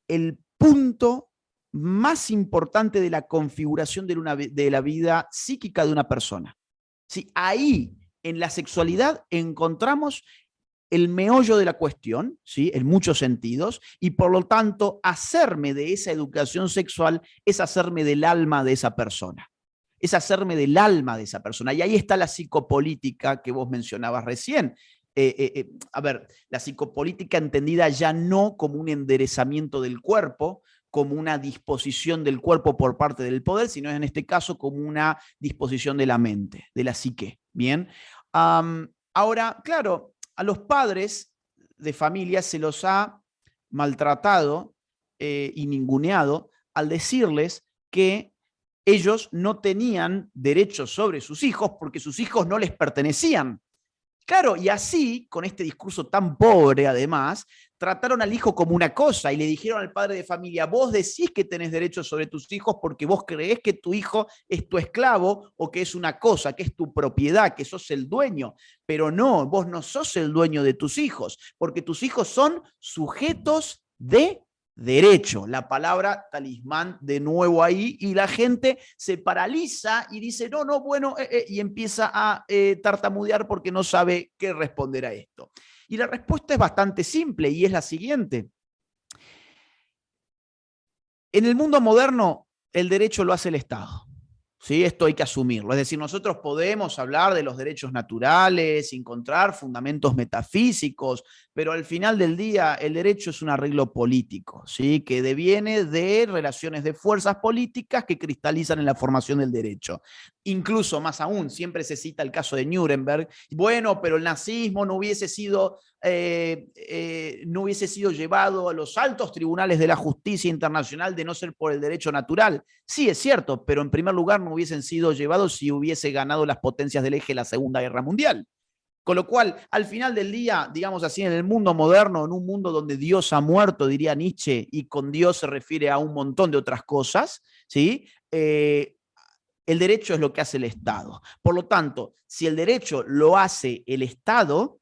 el punto más importante de la configuración de la vida psíquica de una persona. ¿Sí? Ahí, en la sexualidad, encontramos el meollo de la cuestión, ¿sí? En muchos sentidos, y por lo tanto, hacerme de esa educación sexual es hacerme del alma de esa persona. Es hacerme del alma de esa persona. Y ahí está la psicopolítica que vos mencionabas recién. A ver, la psicopolítica entendida ya no como un enderezamiento del cuerpo, como una disposición del cuerpo por parte del poder, sino en este caso como una disposición de la mente, de la psique. Bien. Ahora, claro, a los padres de familia se los ha maltratado y ninguneado al decirles que ellos no tenían derechos sobre sus hijos porque sus hijos no les pertenecían. Claro, y así, con este discurso tan pobre además, trataron al hijo como una cosa y le dijeron al padre de familia, vos decís que tenés derechos sobre tus hijos porque vos creés que tu hijo es tu esclavo o que es una cosa, que es tu propiedad, que sos el dueño, pero no, vos no sos el dueño de tus hijos, porque tus hijos son sujetos de derecho, la palabra talismán de nuevo ahí, y la gente se paraliza y dice, no, no, bueno, y empieza a tartamudear porque no sabe qué responder a esto. Y la respuesta es bastante simple y es la siguiente. En el mundo moderno, el derecho lo hace el Estado. ¿Sí? Esto hay que asumirlo. Es decir, nosotros podemos hablar de los derechos naturales, encontrar fundamentos metafísicos, pero al final del día el derecho es un arreglo político, ¿sí? Que deviene de relaciones de fuerzas políticas que cristalizan en la formación del derecho. Incluso, más aún, siempre se cita el caso de Nuremberg. Bueno, pero el nazismo no hubiese sido llevado a los altos tribunales de la justicia internacional de no ser por el derecho natural. Sí, es cierto, pero en primer lugar no hubiesen sido llevados si hubiese ganado las potencias del eje la Segunda Guerra Mundial. Con lo cual, al final del día, digamos así, en el mundo moderno, en un mundo donde Dios ha muerto, diría Nietzsche, y con Dios se refiere a un montón de otras cosas, ¿sí? El derecho es lo que hace el Estado. Por lo tanto, si el derecho lo hace el Estado,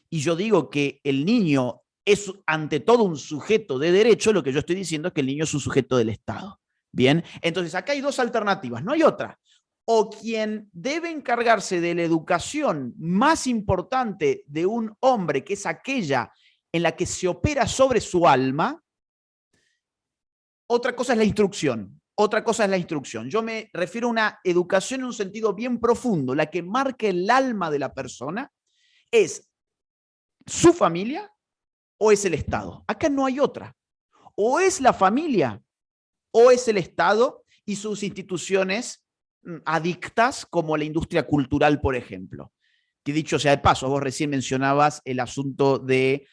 y yo digo que el niño es ante todo un sujeto de derecho, lo que yo estoy diciendo es que el niño es un sujeto del Estado. Bien, entonces acá hay dos alternativas, no hay otra. O quien debe encargarse de la educación más importante de un hombre, que es aquella en la que se opera sobre su alma, otra cosa es la instrucción. Otra cosa es la instrucción. Yo me refiero a una educación en un sentido bien profundo, la que marca el alma de la persona, es su familia o es el Estado. Acá no hay otra. O es la familia o es el Estado y sus instituciones adictas como la industria cultural, por ejemplo. Que dicho sea de paso, vos recién mencionabas el asunto de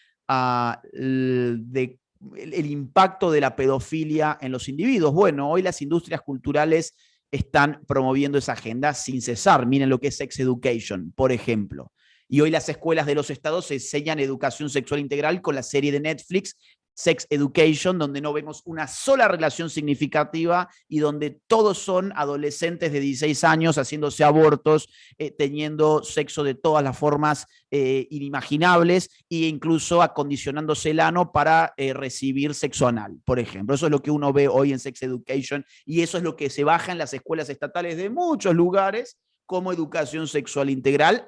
el impacto de la pedofilia en los individuos. Bueno, hoy las industrias culturales están promoviendo esa agenda sin cesar. Miren lo que es Sex Education, por ejemplo. Y hoy las escuelas de los estados enseñan educación sexual integral con la serie de Netflix Sex Education, donde no vemos una sola relación significativa y donde todos son adolescentes de 16 años haciéndose abortos, teniendo sexo de todas las formas inimaginables e incluso acondicionándose el ano para recibir sexo anal, por ejemplo. Eso es lo que uno ve hoy en Sex Education y eso es lo que se baja en las escuelas estatales de muchos lugares como educación sexual integral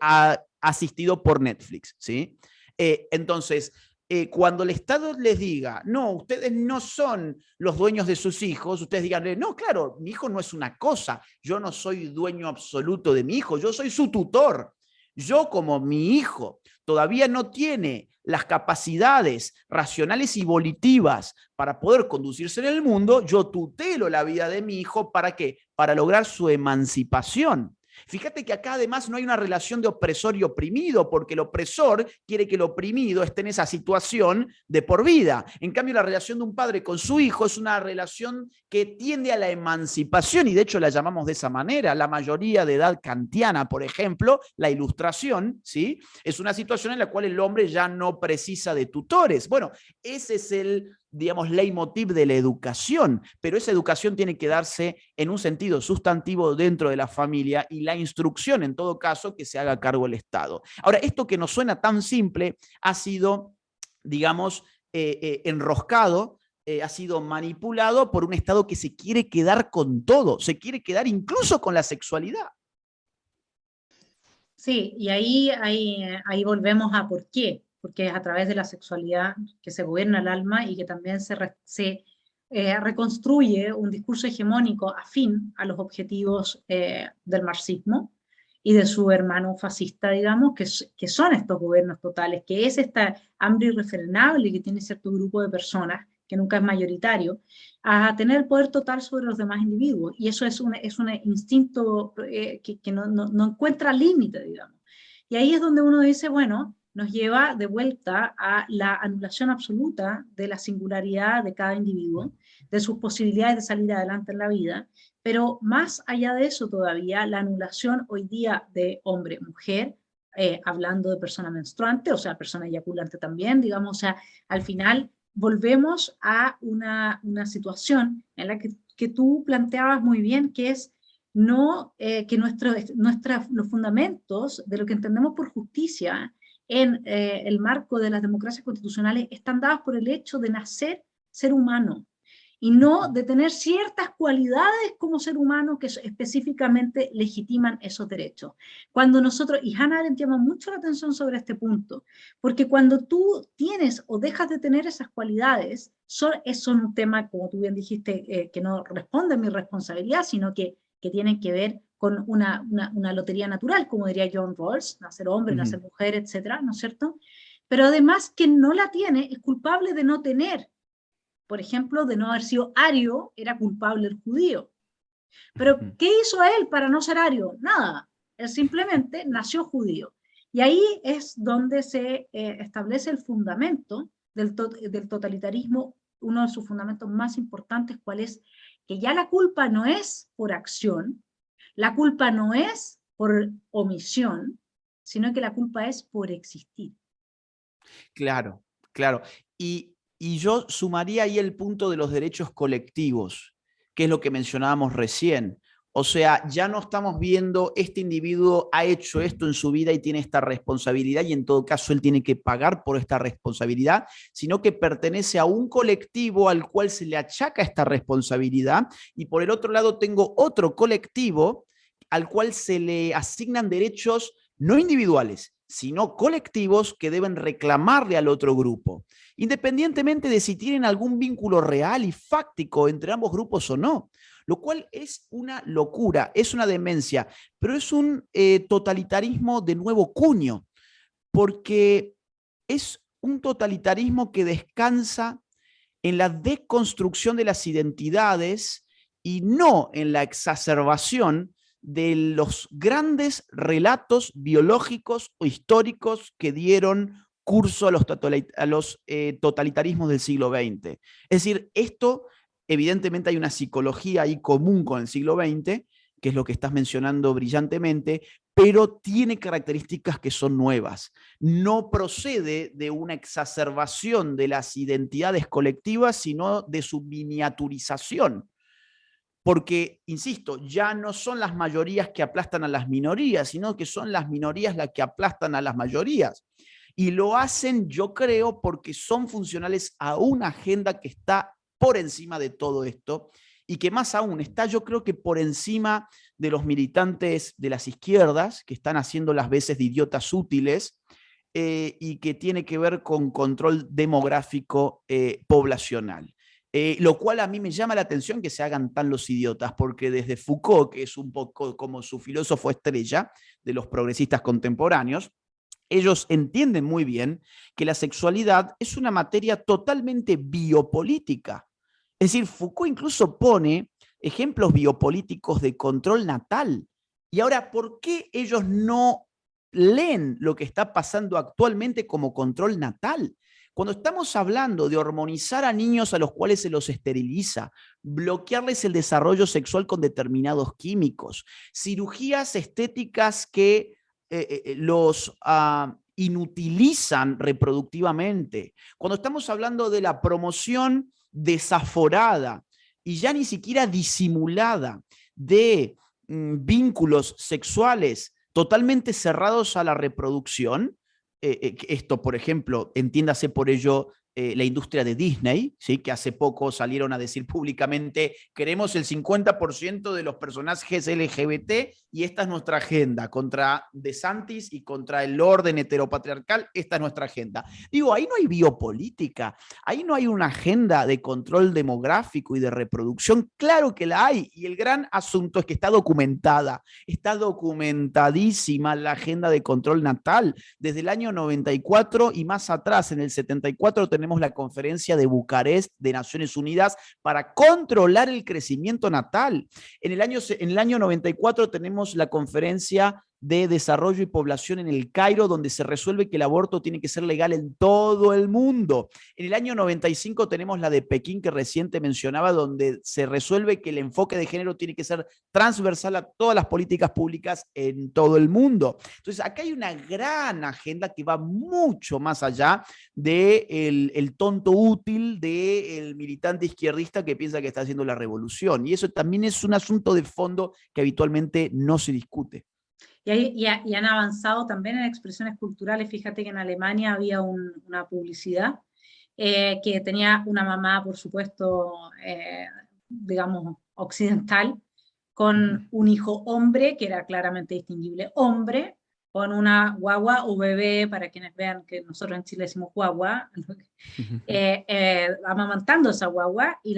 asistido por Netflix, ¿sí? Entonces, cuando el Estado les diga, no, ustedes no son los dueños de sus hijos, ustedes digan, no, claro, mi hijo no es una cosa, yo no soy dueño absoluto de mi hijo, yo soy su tutor. Yo, como mi hijo todavía no tiene las capacidades racionales y volitivas para poder conducirse en el mundo, yo tutelo la vida de mi hijo. ¿Para qué? Para lograr su emancipación. Fíjate que acá además no hay una relación de opresor y oprimido, porque el opresor quiere que el oprimido esté en esa situación de por vida. En cambio, la relación de un padre con su hijo es una relación que tiende a la emancipación, y de hecho la llamamos de esa manera. La mayoría de edad kantiana, por ejemplo, la ilustración, ¿sí?, es una situación en la cual el hombre ya no precisa de tutores. Bueno, ese es el, digamos, leitmotiv de la educación, pero esa educación tiene que darse en un sentido sustantivo dentro de la familia, y la instrucción, en todo caso, que se haga cargo el Estado. Ahora, esto que nos suena tan simple ha sido, digamos, enroscado, ha sido manipulado por un Estado que se quiere quedar con todo, se quiere quedar incluso con la sexualidad. Sí, y ahí volvemos a por qué, porque es a través de la sexualidad que se gobierna el alma y que también se reconstruye un discurso hegemónico afín a los objetivos del marxismo y de su hermano fascista, digamos, que son estos gobiernos totales, que es esta hambre irrefrenable que tiene cierto grupo de personas, que nunca es mayoritario, a tener el poder total sobre los demás individuos. Y eso es un instinto que no encuentra límite, digamos. Y ahí es donde uno dice, bueno, nos lleva de vuelta a la anulación absoluta de la singularidad de cada individuo, de sus posibilidades de salir adelante en la vida, pero más allá de eso todavía, la anulación hoy día de hombre-mujer, hablando de persona menstruante, o sea, persona eyaculante también, digamos, o sea, al final volvemos a una situación en la que tú planteabas muy bien, que es no que los fundamentos de lo que entendemos por justicia en el marco de las democracias constitucionales están dados por el hecho de nacer ser humano y no de tener ciertas cualidades como ser humano que específicamente legitiman esos derechos. Cuando nosotros, y Hannah Arendt llama mucho la atención sobre este punto, porque cuando tú tienes o dejas de tener esas cualidades, son un tema, como tú bien dijiste, que no responde a mi responsabilidad, sino que tienen que ver con una lotería natural, como diría John Rawls, nacer hombre, nacer mujer, etcétera, ¿no es cierto? Pero además, quien no la tiene es culpable de no tener. Por ejemplo, de no haber sido ario, era culpable el judío. Pero, ¿qué hizo él para no ser ario? Nada. Él simplemente nació judío. Y ahí es donde se establece el fundamento del totalitarismo, uno de sus fundamentos más importantes, cuál es que ya la culpa no es por acción, la culpa no es por omisión, sino que la culpa es por existir. Claro, claro. Y yo sumaría ahí el punto de los derechos colectivos, que es lo que mencionábamos recién. O sea, ya no estamos viendo este individuo ha hecho esto en su vida y tiene esta responsabilidad, y en todo caso él tiene que pagar por esta responsabilidad, sino que pertenece a un colectivo al cual se le achaca esta responsabilidad, y por el otro lado tengo otro colectivo al cual se le asignan derechos no individuales, sino colectivos que deben reclamarle al otro grupo, independientemente de si tienen algún vínculo real y fáctico entre ambos grupos o no, lo cual es una locura, es una demencia, pero es un totalitarismo de nuevo cuño, porque es un totalitarismo que descansa en la deconstrucción de las identidades y no en la exacerbación de los grandes relatos biológicos o históricos que dieron curso a los totalitarismos del siglo XX. Es decir, esto, evidentemente hay una psicología ahí común con el siglo XX, que es lo que estás mencionando brillantemente, pero tiene características que son nuevas. No procede de una exacerbación de las identidades colectivas, sino de su miniaturización. Porque, insisto, ya no son las mayorías que aplastan a las minorías, sino que son las minorías las que aplastan a las mayorías. Y lo hacen, yo creo, porque son funcionales a una agenda que está por encima de todo esto, y que más aún está, yo creo que por encima de los militantes de las izquierdas, que están haciendo las veces de idiotas útiles, y que tiene que ver con control demográfico poblacional. Lo cual a mí me llama la atención que se hagan tan los idiotas, porque desde Foucault, que es un poco como su filósofo estrella de los progresistas contemporáneos, ellos entienden muy bien que la sexualidad es una materia totalmente biopolítica. Es decir, Foucault incluso pone ejemplos biopolíticos de control natal. Y ahora, ¿por qué ellos no leen lo que está pasando actualmente como control natal? Cuando estamos hablando de hormonizar a niños a los cuales se los esteriliza, bloquearles el desarrollo sexual con determinados químicos, cirugías estéticas que los inutilizan reproductivamente, cuando estamos hablando de la promoción desaforada y ya ni siquiera disimulada de vínculos sexuales totalmente cerrados a la reproducción, esto, por ejemplo, entiéndase por ello la industria de Disney, ¿sí? Que hace poco salieron a decir públicamente, queremos el 50% de los personajes LGBT y esta es nuestra agenda, contra DeSantis y contra el orden heteropatriarcal, esta es nuestra agenda. Digo, ahí no hay biopolítica, ahí no hay una agenda de control demográfico y de reproducción, claro que la hay, y el gran asunto es que está documentadísima la agenda de control natal, desde el año 94 y más atrás, en el 74 tenemos la conferencia de Bucarest de Naciones Unidas para controlar el crecimiento natal. En el año 94 tenemos la conferencia de Desarrollo y Población en el Cairo, donde se resuelve que el aborto tiene que ser legal en todo el mundo. En el año 95 tenemos la de Pekín, que reciente mencionaba, donde se resuelve que el enfoque de género tiene que ser transversal a todas las políticas públicas en todo el mundo. Entonces, acá hay una gran agenda que va mucho más allá del el tonto útil del militante izquierdista que piensa que está haciendo la revolución. Y eso también es un asunto de fondo que habitualmente no se discute. Y han avanzado también en expresiones culturales. Fíjate que en Alemania había una publicidad que tenía una mamá, por supuesto, digamos, occidental, con un hijo hombre, que era claramente distinguible hombre, con una guagua o bebé, para quienes vean que nosotros en Chile decimos guagua, amamantando esa guagua, y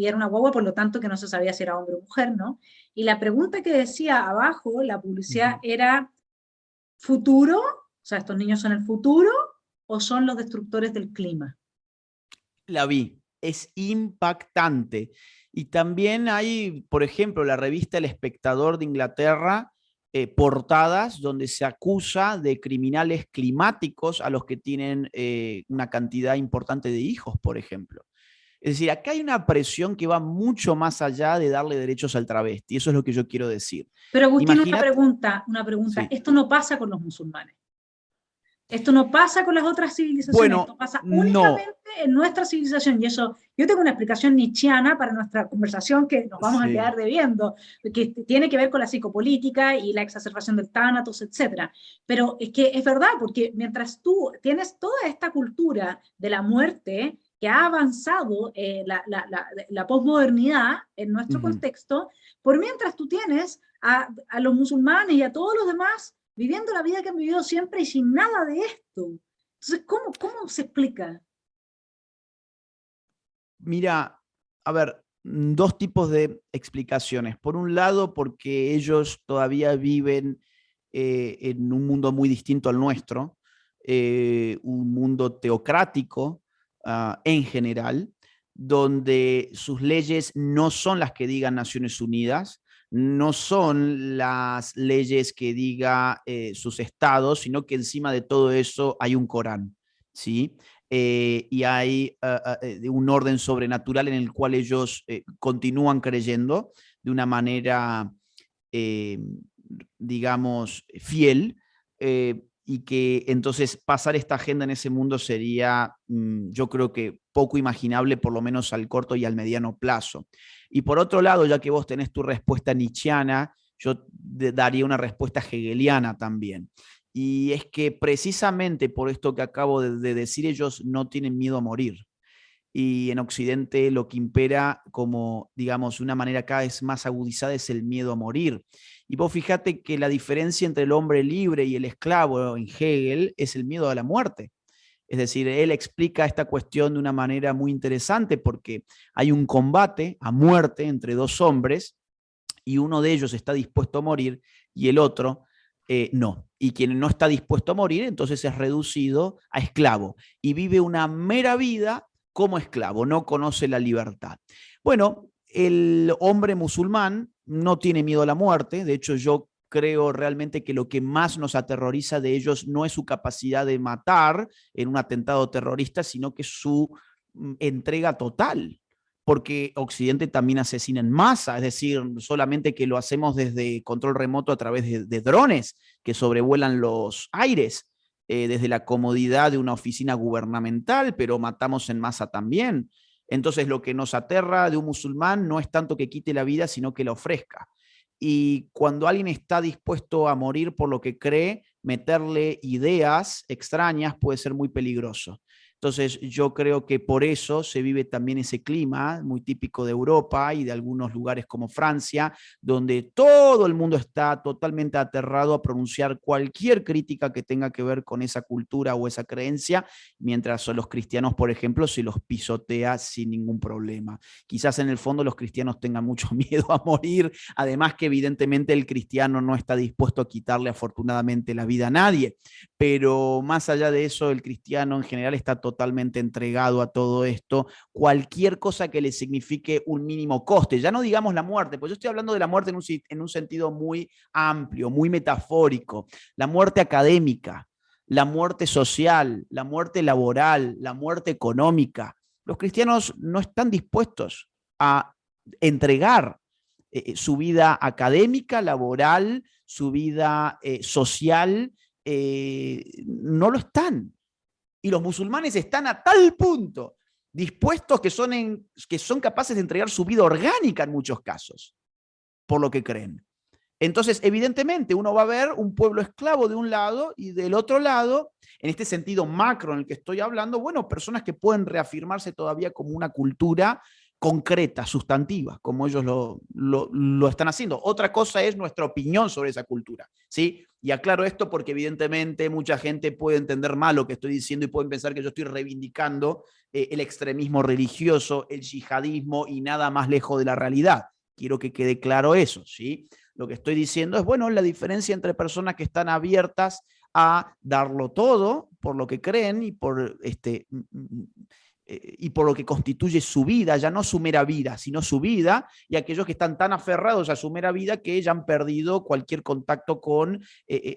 era una guagua, por lo tanto, que no se sabía si era hombre o mujer, ¿no? Y la pregunta que decía abajo, la publicidad, era: ¿futuro? O sea, ¿estos niños son el futuro o son los destructores del clima? La vi, es impactante. Y también hay, por ejemplo, la revista El Espectador de Inglaterra, portadas donde se acusa de criminales climáticos a los que tienen una cantidad importante de hijos, por ejemplo. Es decir, acá hay una presión que va mucho más allá de darle derechos al travesti. Eso es lo que yo quiero decir. Pero Agustín, Imagínate, una pregunta. sí. Esto no pasa con los musulmanes. Esto no pasa con las otras civilizaciones, esto Bueno, pasa no, únicamente en nuestra civilización. Y eso, yo tengo una explicación nietzscheana para nuestra conversación que nos vamos a sí. quedar debiendo, que tiene que ver con la psicopolítica y la exacerbación del tánatos, etcétera. Pero es que es verdad, porque mientras tú tienes toda esta cultura de la muerte que ha avanzado la posmodernidad en nuestro contexto, por mientras tú tienes a los musulmanes y a todos los demás viviendo la vida que han vivido siempre y sin nada de esto. Entonces, ¿cómo se explica? Mira, a ver, dos tipos de explicaciones. Por un lado, porque ellos todavía viven en un mundo muy distinto al nuestro, un mundo teocrático en general, donde sus leyes no son las que digan Naciones Unidas, no son las leyes que diga sus estados, sino que encima de todo eso hay un Corán, ¿sí? Y hay un orden sobrenatural en el cual ellos continúan creyendo de una manera, eh, digamos, fiel, y que entonces pasar esta agenda en ese mundo sería, yo creo que poco imaginable, por lo menos al corto y al mediano plazo. Y por otro lado, ya que vos tenés tu respuesta nietzscheana, yo daría una respuesta hegeliana también. Y es que precisamente por esto que acabo de decir, ellos no tienen miedo a morir. Y en Occidente lo que impera como, digamos, una manera cada vez más agudizada es el miedo a morir. Y vos fíjate que la diferencia entre el hombre libre y el esclavo en Hegel es el miedo a la muerte. Es decir, él explica esta cuestión de una manera muy interesante porque hay un combate a muerte entre dos hombres y uno de ellos está dispuesto a morir y el otro no. Y quien no está dispuesto a morir, entonces es reducido a esclavo y vive una mera vida como esclavo, no conoce la libertad. Bueno, el hombre musulmán no tiene miedo a la muerte, de hecho yo creo realmente que lo que más nos aterroriza de ellos no es su capacidad de matar en un atentado terrorista, sino que su entrega total, porque Occidente también asesina en masa, es decir, solamente que lo hacemos desde control remoto a través de drones que sobrevuelan los aires, desde la comodidad de una oficina gubernamental, pero matamos en masa también. Entonces lo que nos aterra de un musulmán no es tanto que quite la vida, sino que la ofrezca. Y cuando alguien está dispuesto a morir por lo que cree, meterle ideas extrañas puede ser muy peligroso. Entonces yo creo que por eso se vive también ese clima muy típico de Europa y de algunos lugares como Francia, donde todo el mundo está totalmente aterrado a pronunciar cualquier crítica que tenga que ver con esa cultura o esa creencia, mientras los cristianos, por ejemplo, se los pisotea sin ningún problema. Quizás en el fondo los cristianos tengan mucho miedo a morir, además que evidentemente el cristiano no está dispuesto a quitarle afortunadamente la vida a nadie, pero más allá de eso, el cristiano en general está totalmente entregado a todo esto, cualquier cosa que le signifique un mínimo coste, ya no digamos la muerte, pues yo estoy hablando de la muerte en un sentido muy amplio, muy metafórico, la muerte académica, la muerte social, la muerte laboral, la muerte económica. Los cristianos no están dispuestos a entregar su vida académica, laboral, su vida social, no lo están. Y los musulmanes están a tal punto dispuestos que son capaces de entregar su vida orgánica en muchos casos, por lo que creen. Entonces, evidentemente, uno va a ver un pueblo esclavo de un lado y del otro lado, en este sentido macro en el que estoy hablando, bueno, personas que pueden reafirmarse todavía como una cultura concreta, sustantiva, como ellos lo están haciendo. Otra cosa es nuestra opinión sobre esa cultura, ¿sí? Y aclaro esto porque evidentemente mucha gente puede entender mal lo que estoy diciendo y pueden pensar que yo estoy reivindicando el extremismo religioso, el yihadismo y nada más lejos de la realidad. Quiero que quede claro eso, ¿sí? Lo que estoy diciendo es, bueno, la diferencia entre personas que están abiertas a darlo todo por lo que creen y por lo que constituye su vida, ya no su mera vida, sino su vida, y aquellos que están tan aferrados a su mera vida que ya han perdido cualquier contacto con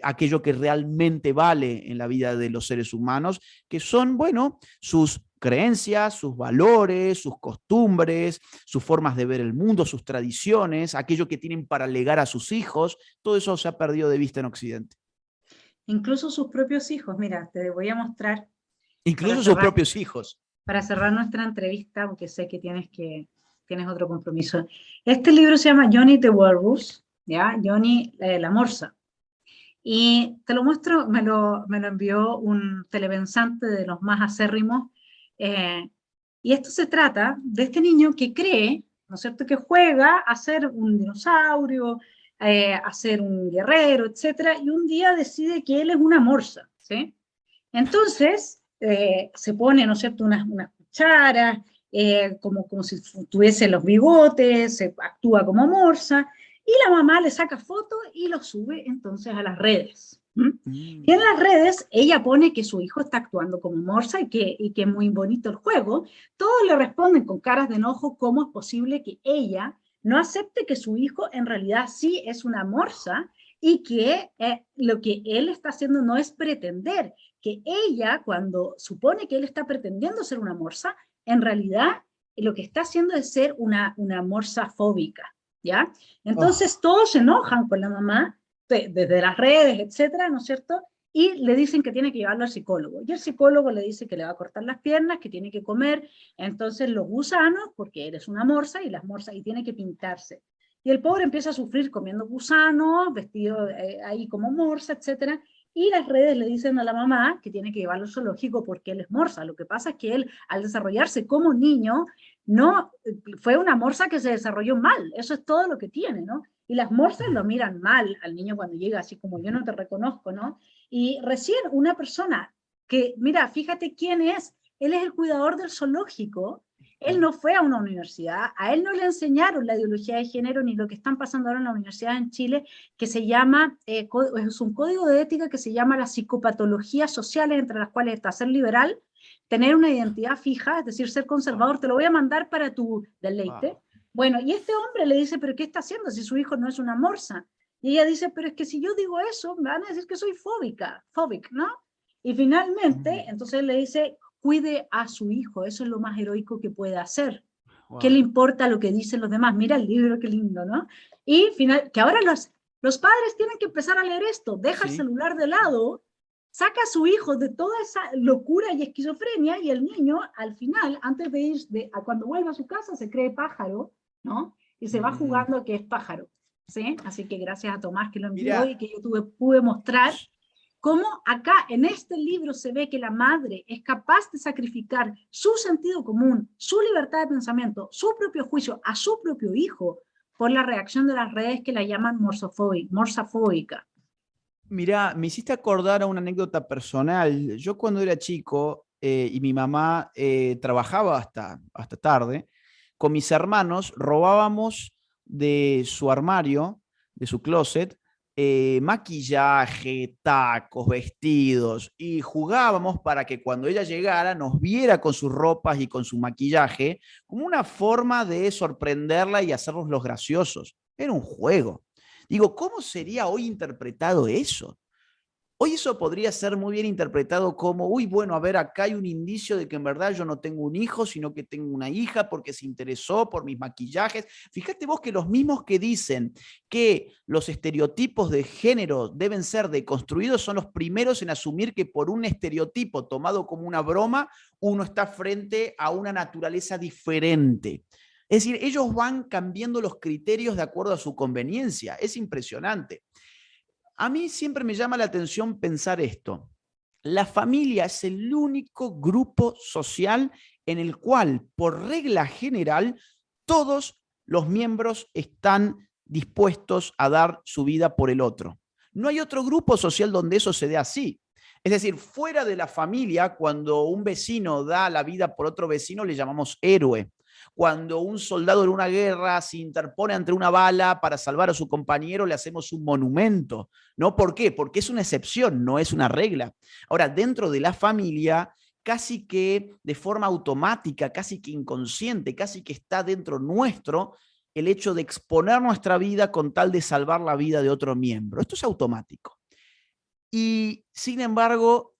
aquello que realmente vale en la vida de los seres humanos, que son, bueno, sus creencias, sus valores, sus costumbres, sus formas de ver el mundo, sus tradiciones, aquello que tienen para legar a sus hijos, todo eso se ha perdido de vista en Occidente. Incluso sus propios hijos, mira, te voy a mostrar Incluso sus propios hijos. Para cerrar nuestra entrevista, porque sé que tienes otro compromiso. Este libro se llama Johnny the Walrus, ¿ya? Johnny la morsa. Y te lo muestro, me lo envió un telepensante de los más acérrimos. Y esto se trata de este niño que cree, ¿no es cierto?, que juega a ser un dinosaurio, a ser un guerrero, etcétera, y un día decide que él es una morsa, ¿sí? Entonces, se pone, ¿no es cierto?, unas cucharas, como si tuviese los bigotes, se actúa como morsa, y la mamá le saca fotos y lo sube entonces a las redes. Y en las redes ella pone que su hijo está actuando como morsa y que es muy bonito el juego. Todos le responden con caras de enojo cómo es posible que ella no acepte que su hijo en realidad sí es una morsa y que lo que él está haciendo no es pretender, que ella, cuando supone que él está pretendiendo ser una morsa, en realidad lo que está haciendo es ser una morsa fóbica, ¿ya? Entonces todos se enojan con la mamá, desde las redes, etcétera, ¿no es cierto? Y le dicen que tiene que llevarlo al psicólogo. Y el psicólogo le dice que le va a cortar las piernas, que tiene que comer, entonces los gusanos, porque eres una morsa, y las morsas, y tiene que pintarse. Y el pobre empieza a sufrir comiendo gusanos, vestido ahí como morsa, etcétera. Y las redes le dicen a la mamá que tiene que llevarlo al zoológico porque él es morsa. Lo que pasa es que él, al desarrollarse como niño, no fue una morsa que se desarrolló mal. Eso es todo lo que tiene, ¿no? Y las morsas lo miran mal al niño cuando llega, así como yo no te reconozco, ¿no? Y recién una persona que, mira, fíjate quién es, él es el cuidador del zoológico, él no fue a una universidad, a él no le enseñaron la ideología de género ni lo que están pasando ahora en la universidad en Chile, que se llama, es un código de ética que se llama las psicopatologías sociales, entre las cuales está ser liberal, tener una identidad fija, es decir, ser conservador. Te lo voy a mandar para tu deleite. Bueno, y este hombre le dice, pero ¿qué está haciendo si su hijo no es una morsa? Y ella dice, pero es que si yo digo eso, me van a decir que soy fóbica, ¿no? Y finalmente, entonces le dice, cuide a su hijo, eso es lo más heroico que puede hacer. Wow. ¿Qué le importa lo que dicen los demás? Mira el libro, qué lindo, ¿no? Y que ahora los padres tienen que empezar a leer esto, deja el celular de lado, saca a su hijo de toda esa locura y esquizofrenia, y el niño, al final, antes de ir, cuando vuelva a su casa, se cree pájaro, ¿no? Y se va jugando que es pájaro, ¿sí? Así que gracias a Tomás que lo envió y que yo pude mostrar cómo acá en este libro se ve que la madre es capaz de sacrificar su sentido común, su libertad de pensamiento, su propio juicio a su propio hijo por la reacción de las redes que la llaman morsafóbica. Mirá, me hiciste acordar a una anécdota personal. Yo cuando era chico y mi mamá trabajaba hasta tarde, con mis hermanos robábamos de su armario, de su closet, maquillaje, tacos, vestidos, y jugábamos para que cuando ella llegara nos viera con sus ropas y con su maquillaje, como una forma de sorprenderla y hacernos los graciosos. Era un juego. Digo, ¿cómo sería hoy interpretado eso? Hoy eso podría ser muy bien interpretado como, uy, bueno, a ver, acá hay un indicio de que en verdad yo no tengo un hijo, sino que tengo una hija porque se interesó por mis maquillajes. Fíjate vos que los mismos que dicen que los estereotipos de género deben ser deconstruidos son los primeros en asumir que por un estereotipo tomado como una broma, uno está frente a una naturaleza diferente. Es decir, ellos van cambiando los criterios de acuerdo a su conveniencia. Es impresionante. A mí siempre me llama la atención pensar esto. La familia es el único grupo social en el cual, por regla general, todos los miembros están dispuestos a dar su vida por el otro. No hay otro grupo social donde eso se dé así. Es decir, fuera de la familia, cuando un vecino da la vida por otro vecino, le llamamos héroe. Cuando un soldado en una guerra se interpone ante una bala para salvar a su compañero, le hacemos un monumento, ¿no? ¿Por qué? Porque es una excepción, no es una regla. Ahora, dentro de la familia, casi que de forma automática, casi que inconsciente, casi que está dentro nuestro, el hecho de exponer nuestra vida con tal de salvar la vida de otro miembro. Esto es automático. Y, sin embargo,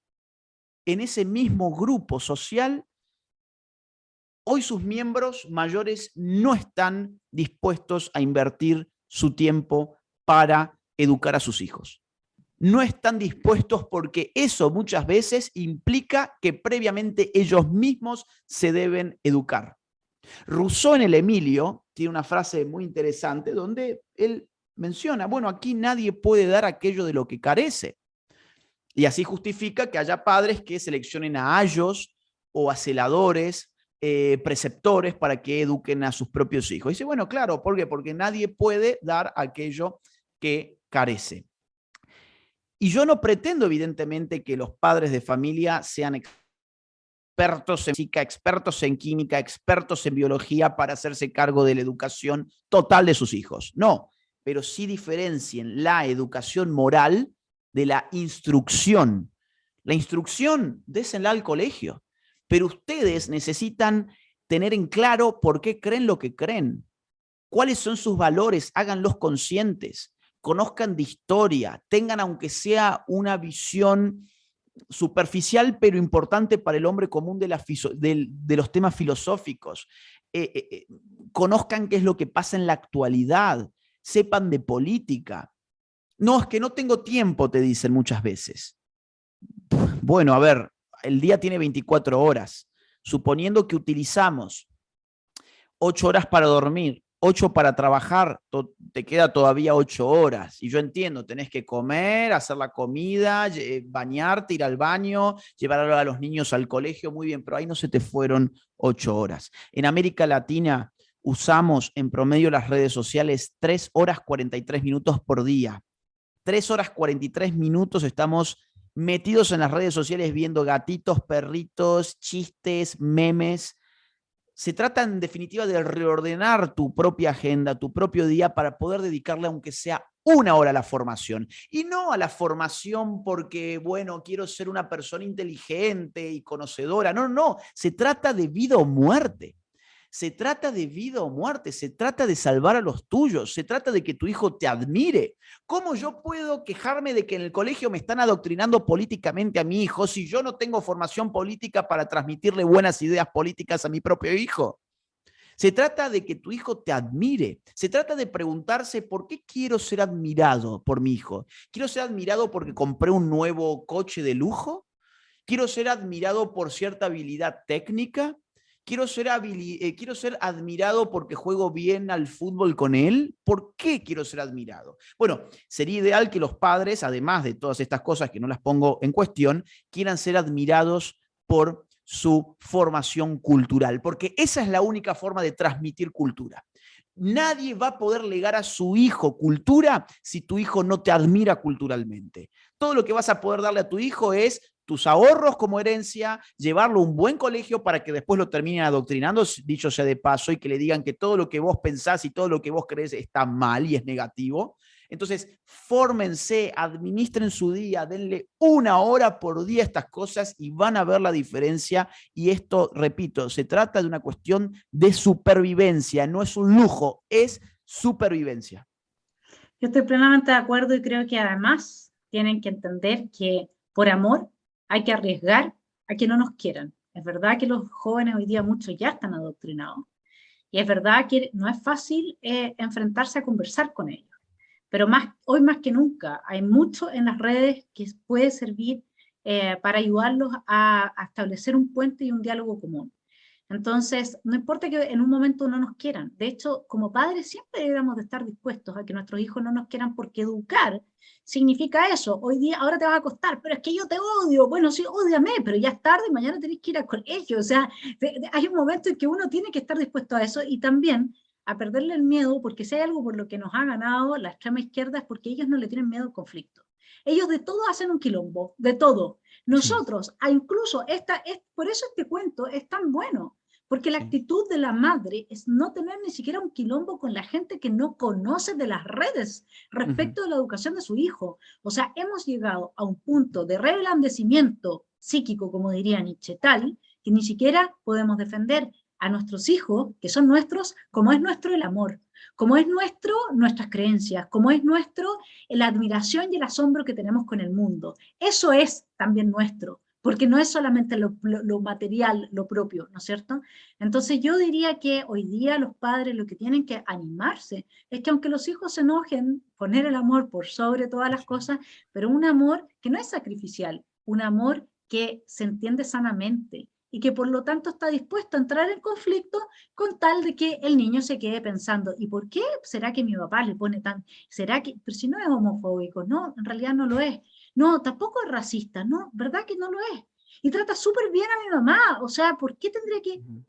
en ese mismo grupo social, hoy sus miembros mayores no están dispuestos a invertir su tiempo para educar a sus hijos. No están dispuestos porque eso muchas veces implica que previamente ellos mismos se deben educar. Rousseau en el Emilio tiene una frase muy interesante donde él menciona, bueno, aquí nadie puede dar aquello de lo que carece. Y así justifica que haya padres que seleccionen a ayos o a celadores, preceptores para que eduquen a sus propios hijos. Y dice, bueno, claro, ¿por qué? Porque nadie puede dar aquello que carece. Y yo no pretendo, evidentemente, que los padres de familia sean expertos en física, expertos en química, expertos en biología para hacerse cargo de la educación total de sus hijos. No, pero sí diferencien la educación moral de la instrucción. La instrucción, désenla al colegio. Pero ustedes necesitan tener en claro por qué creen lo que creen, cuáles son sus valores, háganlos conscientes, conozcan de historia, tengan aunque sea una visión superficial pero importante para el hombre común de los temas filosóficos, conozcan qué es lo que pasa en la actualidad, sepan de política. No, es que no tengo tiempo, te dicen muchas veces. Bueno, a ver, el día tiene 24 horas. Suponiendo que utilizamos 8 horas para dormir, 8 para trabajar, te queda todavía 8 horas. Y yo entiendo, tenés que comer, hacer la comida, bañarte, ir al baño, llevar a los niños al colegio, muy bien, pero ahí no se te fueron 8 horas. En América Latina, usamos en promedio las redes sociales 3 horas 43 minutos por día. 3 horas 43 minutos estamos metidos en las redes sociales viendo gatitos, perritos, chistes, memes. Se trata en definitiva de reordenar tu propia agenda, tu propio día para poder dedicarle aunque sea una hora a la formación. Y no a la formación porque, bueno, quiero ser una persona inteligente y conocedora. No, no, se trata de vida o muerte. Se trata de vida o muerte, se trata de salvar a los tuyos, se trata de que tu hijo te admire. ¿Cómo yo puedo quejarme de que en el colegio me están adoctrinando políticamente a mi hijo si yo no tengo formación política para transmitirle buenas ideas políticas a mi propio hijo? Se trata de que tu hijo te admire. Se trata de preguntarse por qué quiero ser admirado por mi hijo. ¿Quiero ser admirado porque compré un nuevo coche de lujo? ¿Quiero ser admirado por cierta habilidad técnica? Quiero ser admirado porque juego bien al fútbol con él. ¿Por qué quiero ser admirado? Bueno, sería ideal que los padres, además de todas estas cosas que no las pongo en cuestión, quieran ser admirados por su formación cultural, porque esa es la única forma de transmitir cultura. Nadie va a poder legar a su hijo cultura si tu hijo no te admira culturalmente. Todo lo que vas a poder darle a tu hijo es tus ahorros como herencia, llevarlo a un buen colegio para que después lo terminen adoctrinando, dicho sea de paso, y que le digan que todo lo que vos pensás y todo lo que vos crees está mal y es negativo. Entonces, fórmense, administren su día, denle una hora por día a estas cosas y van a ver la diferencia. Y esto, repito, se trata de una cuestión de supervivencia, no es un lujo, es supervivencia. Yo estoy plenamente de acuerdo y creo que además tienen que entender que por amor hay que arriesgar a que no nos quieran. Es verdad que los jóvenes hoy día muchos ya están adoctrinados y es verdad que no es fácil enfrentarse a conversar con ellos, pero hoy más que nunca hay mucho en las redes que puede servir para ayudarlos a establecer un puente y un diálogo común. Entonces, no importa que en un momento no nos quieran. De hecho, como padres siempre deberíamos de estar dispuestos a que nuestros hijos no nos quieran porque educar significa eso. Hoy día, ahora te va a costar, pero es que yo te odio. Bueno, sí, ódiame, pero ya es tarde, mañana tenés que ir a colegio. O sea, hay un momento en que uno tiene que estar dispuesto a eso y también a perderle el miedo, porque si hay algo por lo que nos ha ganado la extrema izquierda es porque ellos no le tienen miedo al conflicto. Ellos de todo hacen un quilombo, de todo. Sí, Nosotros, incluso, por eso este cuento es tan bueno, porque la sí. actitud de la madre es no tener ni siquiera un quilombo con la gente que no conoce de las redes Ujú. respecto de la educación de su hijo. O sea, hemos llegado a un punto de reblandecimiento psíquico, como diría Nietzsche, tal, que ni siquiera podemos defender a nuestros hijos, que son nuestros, como es nuestro el amor, como es nuestro nuestras creencias, como es nuestro la admiración y el asombro que tenemos con el mundo. Eso es también nuestro, porque no es solamente lo material, lo propio, ¿no es cierto? Entonces yo diría que hoy día los padres lo que tienen que animarse es que aunque los hijos se enojen, poner el amor por sobre todas las Sí. cosas, pero un amor que no es sacrificial, un amor que se entiende sanamente y que por lo tanto está dispuesto a entrar en conflicto con tal de que el niño se quede pensando, ¿y por qué será que mi papá le pone tan, será que, pero si no es homofóbico, no, en realidad no lo es, no, tampoco es racista, no, ¿verdad que no lo es? Y trata súper bien a mi mamá, o sea, ¿por qué tendría que, Ujú.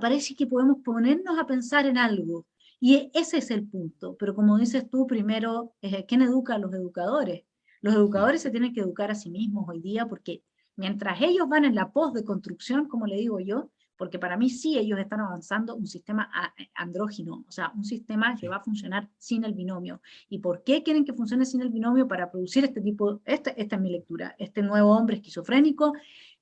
parece que podemos ponernos a pensar en algo? Y ese es el punto, pero como dices tú, primero, ¿quién educa a los educadores? Los Sí. educadores se tienen que educar a sí mismos hoy día porque mientras ellos van en la pos de construcción, como le digo yo, porque para mí sí ellos están avanzando un sistema andrógino, o sea, un sistema que Sí. va a funcionar sin el binomio. ¿Y por qué quieren que funcione sin el binomio? Para producir este tipo, esta es mi lectura, este nuevo hombre esquizofrénico.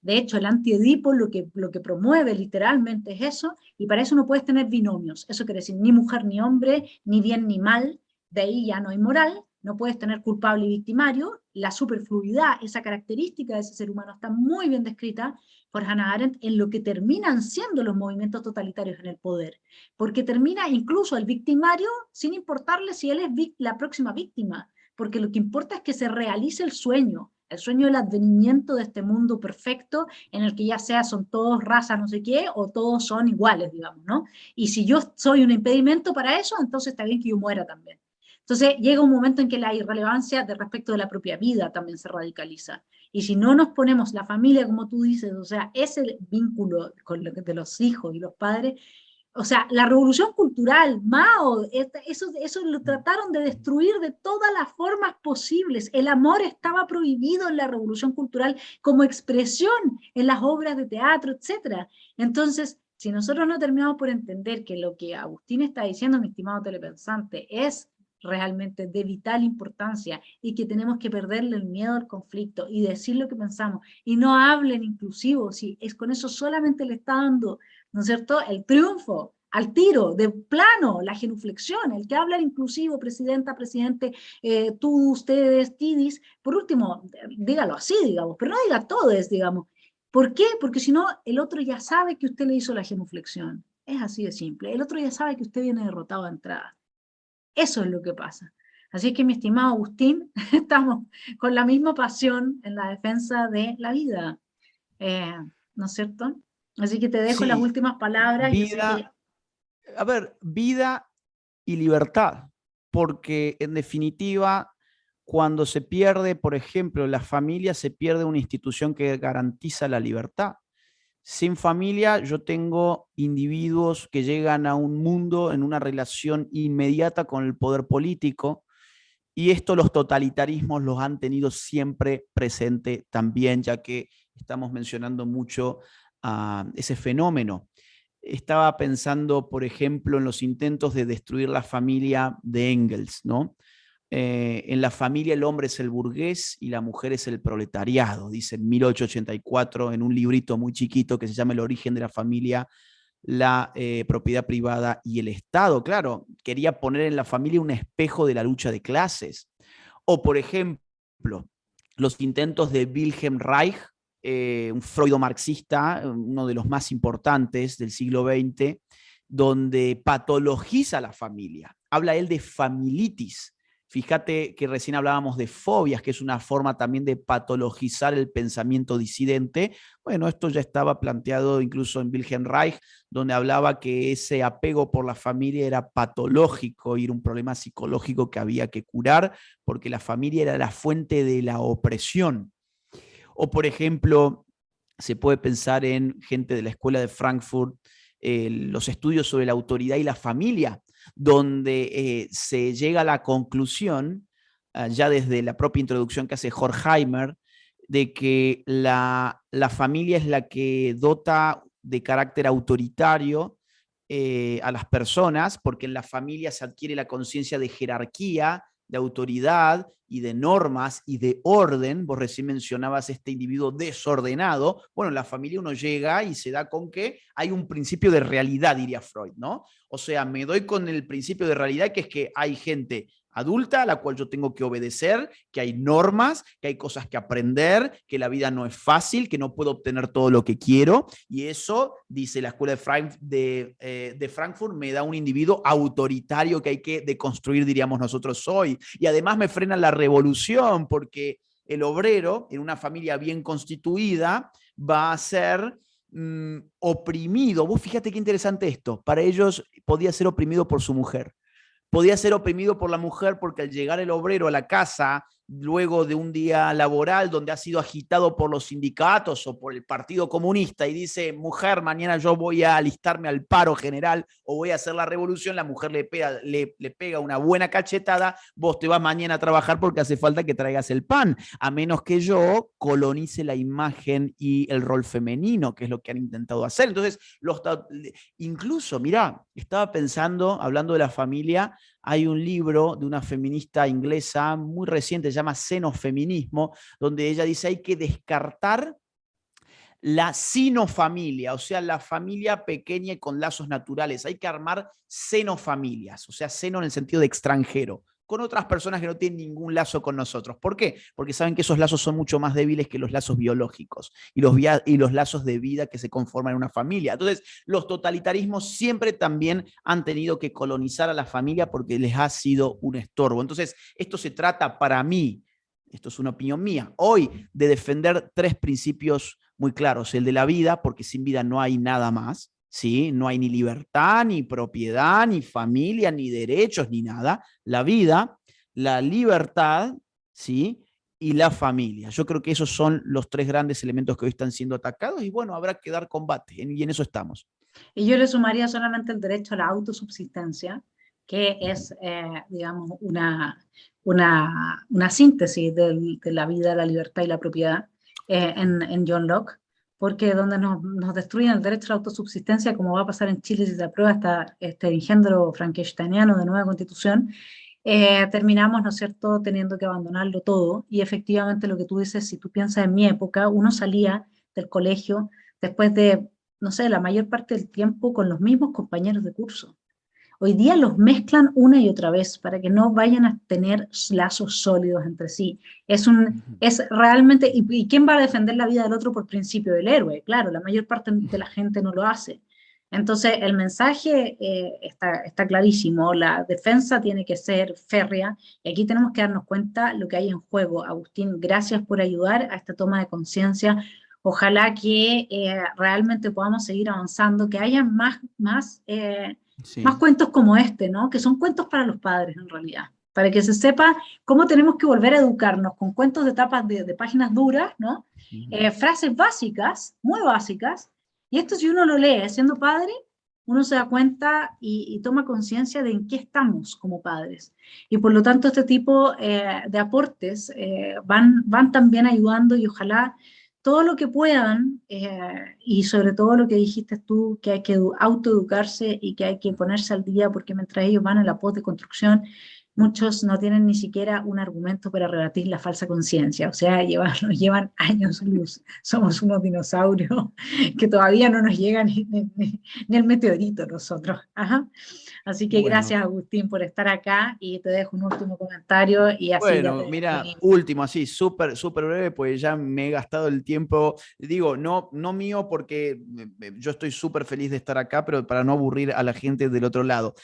De hecho, el antiedipo lo que promueve literalmente es eso, y para eso no puedes tener binomios. Eso quiere decir ni mujer ni hombre, ni bien ni mal, de ahí ya no hay moral, no puedes tener culpable y victimario. La superfluidad, esa característica de ese ser humano está muy bien descrita por Hannah Arendt en lo que terminan siendo los movimientos totalitarios en el poder, porque termina incluso el victimario sin importarle si él es la próxima víctima, porque lo que importa es que se realice el sueño del advenimiento de este mundo perfecto en el que ya sea son todos raza no sé qué o todos son iguales, digamos, ¿no? Y si yo soy un impedimento para eso, entonces está bien que yo muera también. Entonces llega un momento en que la irrelevancia de respecto de la propia vida también se radicaliza. Y si no nos ponemos la familia, como tú dices, o sea, ese vínculo con lo de los hijos y los padres, O sea, la revolución cultural, Mao, eso lo trataron de destruir de todas las formas posibles. El amor estaba prohibido en la revolución cultural como expresión en las obras de teatro, etcétera. Entonces, si nosotros no terminamos por entender que lo que Agustín está diciendo, mi estimado telepensante, es realmente de vital importancia y que tenemos que perderle el miedo al conflicto y decir lo que pensamos y no hablen inclusivo, si es con eso solamente le está dando, ¿no es cierto?, el triunfo al tiro, de plano, la genuflexión, el que habla el inclusivo, presidenta, presidente, tú, ustedes, tidis, por último, dígalo así, digamos, pero no diga todos, digamos. ¿Por qué? Porque si no, el otro ya sabe que usted le hizo la genuflexión. Es así de simple. El otro ya sabe que usted viene derrotado a entrada. Eso es lo que pasa. Así que, mi estimado Agustín, estamos con la misma pasión en la defensa de la vida, eh, ¿no es cierto? Así que te dejo las Sí, últimas palabras. Yo sé que... vida, a ver, vida y libertad, porque en definitiva, cuando se pierde, por ejemplo, la familia, se pierde una institución que garantiza la libertad. Sin familia, yo tengo individuos que llegan a un mundo en una relación inmediata con el poder político, y esto los totalitarismos los han tenido siempre presente también, ya que estamos mencionando mucho ese fenómeno. Estaba pensando, por ejemplo, en los intentos de destruir la familia de Engels, ¿no? En la familia el hombre es el burgués y la mujer es el proletariado, dice en 1884 en un librito muy chiquito que se llama El origen de la familia, la propiedad privada y el Estado. Claro, quería poner en la familia un espejo de la lucha de clases. O, por ejemplo, los intentos de Wilhelm Reich, un freudo-marxista, uno de los más importantes del siglo XX, donde patologiza la familia. Habla él de familitis. Fíjate que recién hablábamos de fobias, que es una forma también de patologizar el pensamiento disidente. Bueno, esto ya estaba planteado incluso en Wilhelm Reich, donde hablaba que ese apego por la familia era patológico y era un problema psicológico que había que curar, porque la familia era la fuente de la opresión. O, por ejemplo, se puede pensar en gente de la escuela de Frankfurt, los estudios sobre la autoridad y la familia, donde se llega a la conclusión, ya desde la propia introducción que hace Horkheimer, de que la familia es la que dota de carácter autoritario a las personas, porque en la familia se adquiere la conciencia de jerarquía, de autoridad y de normas y de orden. Vos recién mencionabas este individuo desordenado. Bueno, en la familia uno llega y se da con que hay un principio de realidad, diría Freud, ¿no? O sea, me doy con el principio de realidad, que es que hay gente adulta a la cual yo tengo que obedecer, que hay normas, que hay cosas que aprender, que la vida no es fácil, que no puedo obtener todo lo que quiero, y eso, dice la escuela de Frankfurt, me da un individuo autoritario que hay que deconstruir, diríamos nosotros hoy, y además me frena la revolución, porque el obrero, en una familia bien constituida, va a ser oprimido. Vos fíjate qué interesante esto, para ellos podía ser oprimido por su mujer. Podía ser oprimido por la mujer porque al llegar el obrero a la casa, luego de un día laboral donde ha sido agitado por los sindicatos o por el Partido Comunista y dice, mujer, mañana yo voy a alistarme al paro general o voy a hacer la revolución, la mujer le pega una buena cachetada, vos te vas mañana a trabajar porque hace falta que traigas el pan, a menos que yo colonice la imagen y el rol femenino, que es lo que han intentado hacer. Entonces, incluso, mirá, estaba pensando, hablando de la familia, hay un libro de una feminista inglesa muy reciente, se llama Xenofeminismo, donde ella dice hay que descartar la sinofamilia, o sea, la familia pequeña y con lazos naturales. Hay que armar xenofamilias, o sea, seno en el sentido de extranjero, con otras personas que no tienen ningún lazo con nosotros. ¿Por qué? Porque saben que esos lazos son mucho más débiles que los lazos biológicos y los lazos de vida que se conforman en una familia. Entonces, los totalitarismos siempre también han tenido que colonizar a la familia porque les ha sido un estorbo. Entonces, esto se trata para mí, esto es una opinión mía, hoy de defender tres principios muy claros. El de la vida, porque sin vida no hay nada más. ¿Sí? No hay ni libertad, ni propiedad, ni familia, ni derechos, ni nada. La vida, la libertad, ¿sí? Y la familia. Yo creo que esos son los tres grandes elementos que hoy están siendo atacados y bueno, habrá que dar combate y en eso estamos. Y yo le sumaría solamente el derecho a la autosubsistencia, que es, digamos, una síntesis de la vida, la libertad y la propiedad en John Locke, porque donde nos destruyen el derecho a la autosubsistencia, como va a pasar en Chile si se aprueba este engendro frankensteiniano de nueva constitución, terminamos, ¿no es cierto?, teniendo que abandonarlo todo. Y efectivamente lo que tú dices, si tú piensas en mi época, uno salía del colegio después de, no sé, la mayor parte del tiempo con los mismos compañeros de curso. Hoy día los mezclan una y otra vez para que no vayan a tener lazos sólidos entre sí. Es realmente, y quién va a defender la vida del otro por principio del héroe? Claro, la mayor parte de la gente no lo hace. Entonces, el mensaje está clarísimo, la defensa tiene que ser férrea, y aquí tenemos que darnos cuenta lo que hay en juego. Agustín, gracias por ayudar a esta toma de conciencia. Ojalá que realmente podamos seguir avanzando, que haya más Sí. cuentos como este, ¿no? Que son cuentos para los padres en realidad, para que se sepa cómo tenemos que volver a educarnos con cuentos de tapas de páginas duras, ¿no? Frases básicas, muy básicas, y esto si uno lo lee siendo padre, uno se da cuenta y toma conciencia de en qué estamos como padres. Y por lo tanto este tipo de aportes van también ayudando y ojalá todo lo que puedan, y sobre todo lo que dijiste tú, que hay que autoeducarse y que hay que ponerse al día, porque mientras ellos van en la pos de construcción, muchos no tienen ni siquiera un argumento para rebatir la falsa conciencia, o sea, nos llevan años luz, somos unos dinosaurios que todavía no nos llega ni el meteorito nosotros. Ajá. Así que Bueno. gracias Agustín por estar acá y te dejo un último comentario y así ya te Bueno, dejo mira, libre. último, así, súper, súper breve, pues ya me he gastado el tiempo, digo, no, no mío porque yo estoy súper feliz de estar acá, pero para no aburrir a la gente del otro lado.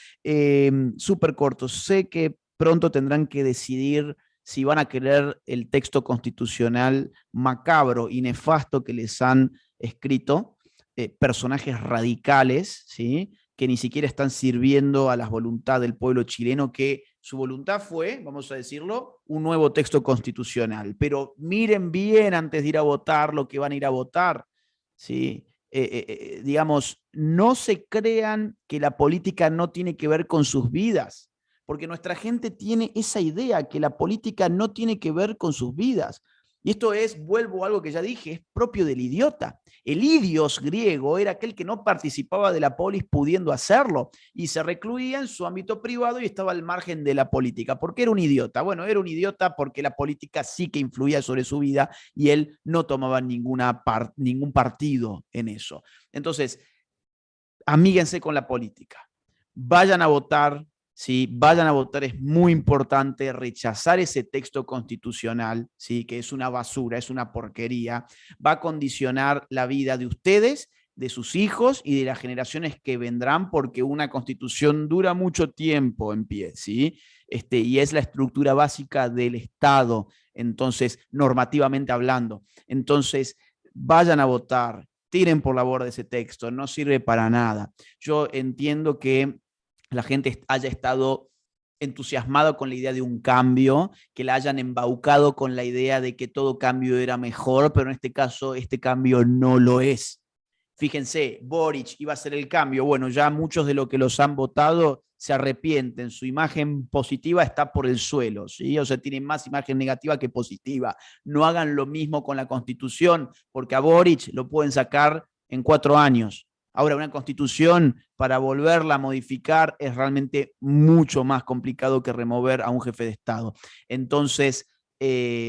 Súper corto, sé que pronto tendrán que decidir si van a querer el texto constitucional macabro y nefasto que les han escrito, personajes radicales, ¿sí? Que ni siquiera están sirviendo a la voluntad del pueblo chileno, que su voluntad fue, vamos a decirlo, un nuevo texto constitucional. Pero miren bien antes de ir a votar lo que van a ir a votar. ¿Sí? Digamos, no se crean que la política no tiene que ver con sus vidas, porque nuestra gente tiene esa idea que la política no tiene que ver con sus vidas. Y esto es, vuelvo a algo que ya dije, es propio del idiota. El idios griego era aquel que no participaba de la polis pudiendo hacerlo y se recluía en su ámbito privado y estaba al margen de la política. ¿Por qué era un idiota? Bueno, era un idiota porque la política sí que influía sobre su vida y él no tomaba ningún partido en eso. Entonces, amíguense con la política. Vayan a votar, ¿sí? Vayan a votar, es muy importante rechazar ese texto constitucional, ¿sí? Que es una basura, es una porquería, va a condicionar la vida de ustedes, de sus hijos y de las generaciones que vendrán, porque una constitución dura mucho tiempo en pie, ¿sí? Y es la estructura básica del Estado, entonces, normativamente hablando. Entonces, vayan a votar, tiren por la borda ese texto, no sirve para nada. Yo entiendo que la gente haya estado entusiasmado con la idea de un cambio, que la hayan embaucado con la idea de que todo cambio era mejor, pero en este caso este cambio no lo es. Fíjense, Boric iba a ser el cambio. Bueno, ya muchos de los que los han votado se arrepienten. Su imagen positiva está por el suelo, ¿sí? O sea, tienen más imagen negativa que positiva. No hagan lo mismo con la Constitución, porque a Boric lo pueden sacar en 4 años. Ahora, una Constitución, para volverla a modificar, es realmente mucho más complicado que remover a un jefe de Estado. Entonces,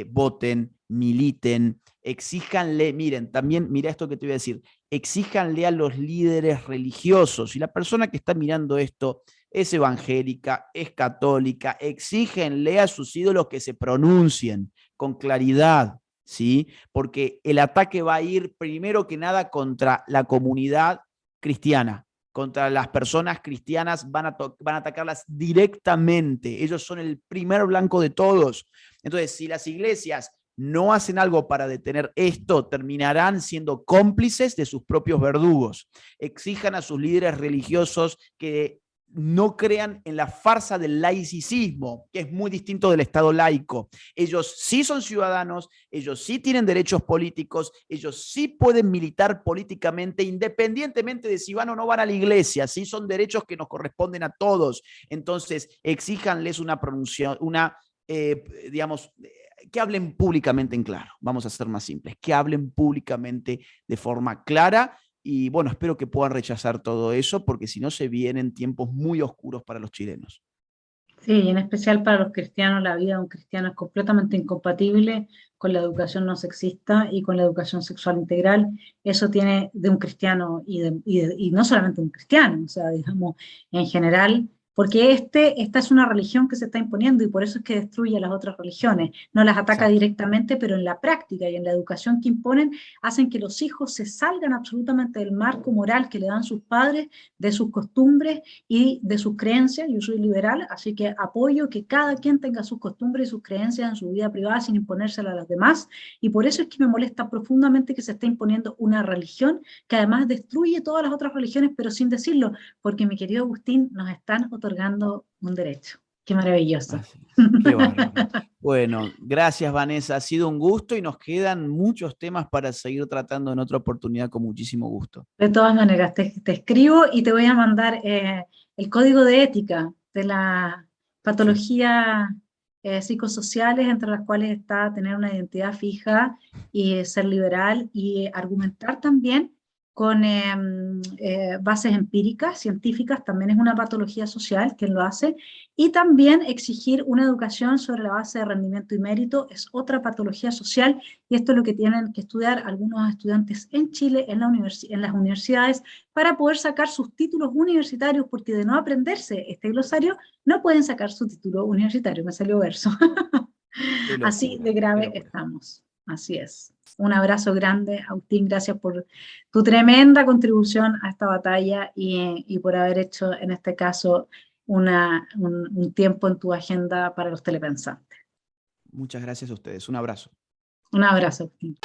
voten, militen, exíjanle, miren, también, mira esto que te voy a decir, exíjanle a los líderes religiosos. Si la persona que está mirando esto es evangélica, es católica, exígenle a sus ídolos que se pronuncien con claridad, ¿sí? Porque el ataque va a ir primero que nada contra la comunidad cristiana, contra las personas cristianas, van a atacarlas directamente. Ellos son el primer blanco de todos. Entonces, si las iglesias no hacen algo para detener esto, terminarán siendo cómplices de sus propios verdugos. Exijan a sus líderes religiosos que no crean en la farsa del laicismo, que es muy distinto del Estado laico. Ellos sí son ciudadanos, ellos sí tienen derechos políticos, ellos sí pueden militar políticamente, independientemente de si van o no van a la iglesia, sí son derechos que nos corresponden a todos. Entonces, exíjanles una pronunciación, digamos, que hablen públicamente en claro. Vamos a ser más simples, que hablen públicamente de forma clara. Y bueno, espero que puedan rechazar todo eso, porque si no se vienen tiempos muy oscuros para los chilenos. Sí, y en especial para los cristianos, la vida de un cristiano es completamente incompatible con la educación no sexista y con la educación sexual integral. Eso tiene de un cristiano y no solamente un cristiano, o sea, digamos, en general, porque esta es una religión que se está imponiendo y por eso es que destruye a las otras religiones. No las ataca Exacto. directamente, pero en la práctica y en la educación que imponen, hacen que los hijos se salgan absolutamente del marco moral que le dan sus padres, de sus costumbres y de sus creencias. Yo soy liberal, así que apoyo que cada quien tenga sus costumbres y sus creencias en su vida privada sin imponérselas a los demás, y por eso es que me molesta profundamente que se esté imponiendo una religión que además destruye todas las otras religiones, pero sin decirlo, porque mi querido Agustín, nos están otorgando un derecho. Qué maravilloso. Así es. Qué bárbaro. Bueno, gracias Vanessa, ha sido un gusto y nos quedan muchos temas para seguir tratando en otra oportunidad con muchísimo gusto. De todas maneras, te escribo y te voy a mandar el código de ética de las Sí. patologías psicosociales, entre las cuales está tener una identidad fija y ser liberal y argumentar también con bases empíricas, científicas, también es una patología social, quien lo hace, y también exigir una educación sobre la base de rendimiento y mérito es otra patología social, y esto es lo que tienen que estudiar algunos estudiantes en Chile, en las universidades, para poder sacar sus títulos universitarios, porque de no aprenderse este glosario, no pueden sacar su título universitario. Me salió verso. Qué Así de locura, qué grave locura. estamos. Así es. Un abrazo grande, Agustín. Gracias por tu tremenda contribución a esta batalla y por haber hecho, en este caso, un tiempo en tu agenda para los telepensantes. Muchas gracias a ustedes. Un abrazo. Un abrazo, Agustín.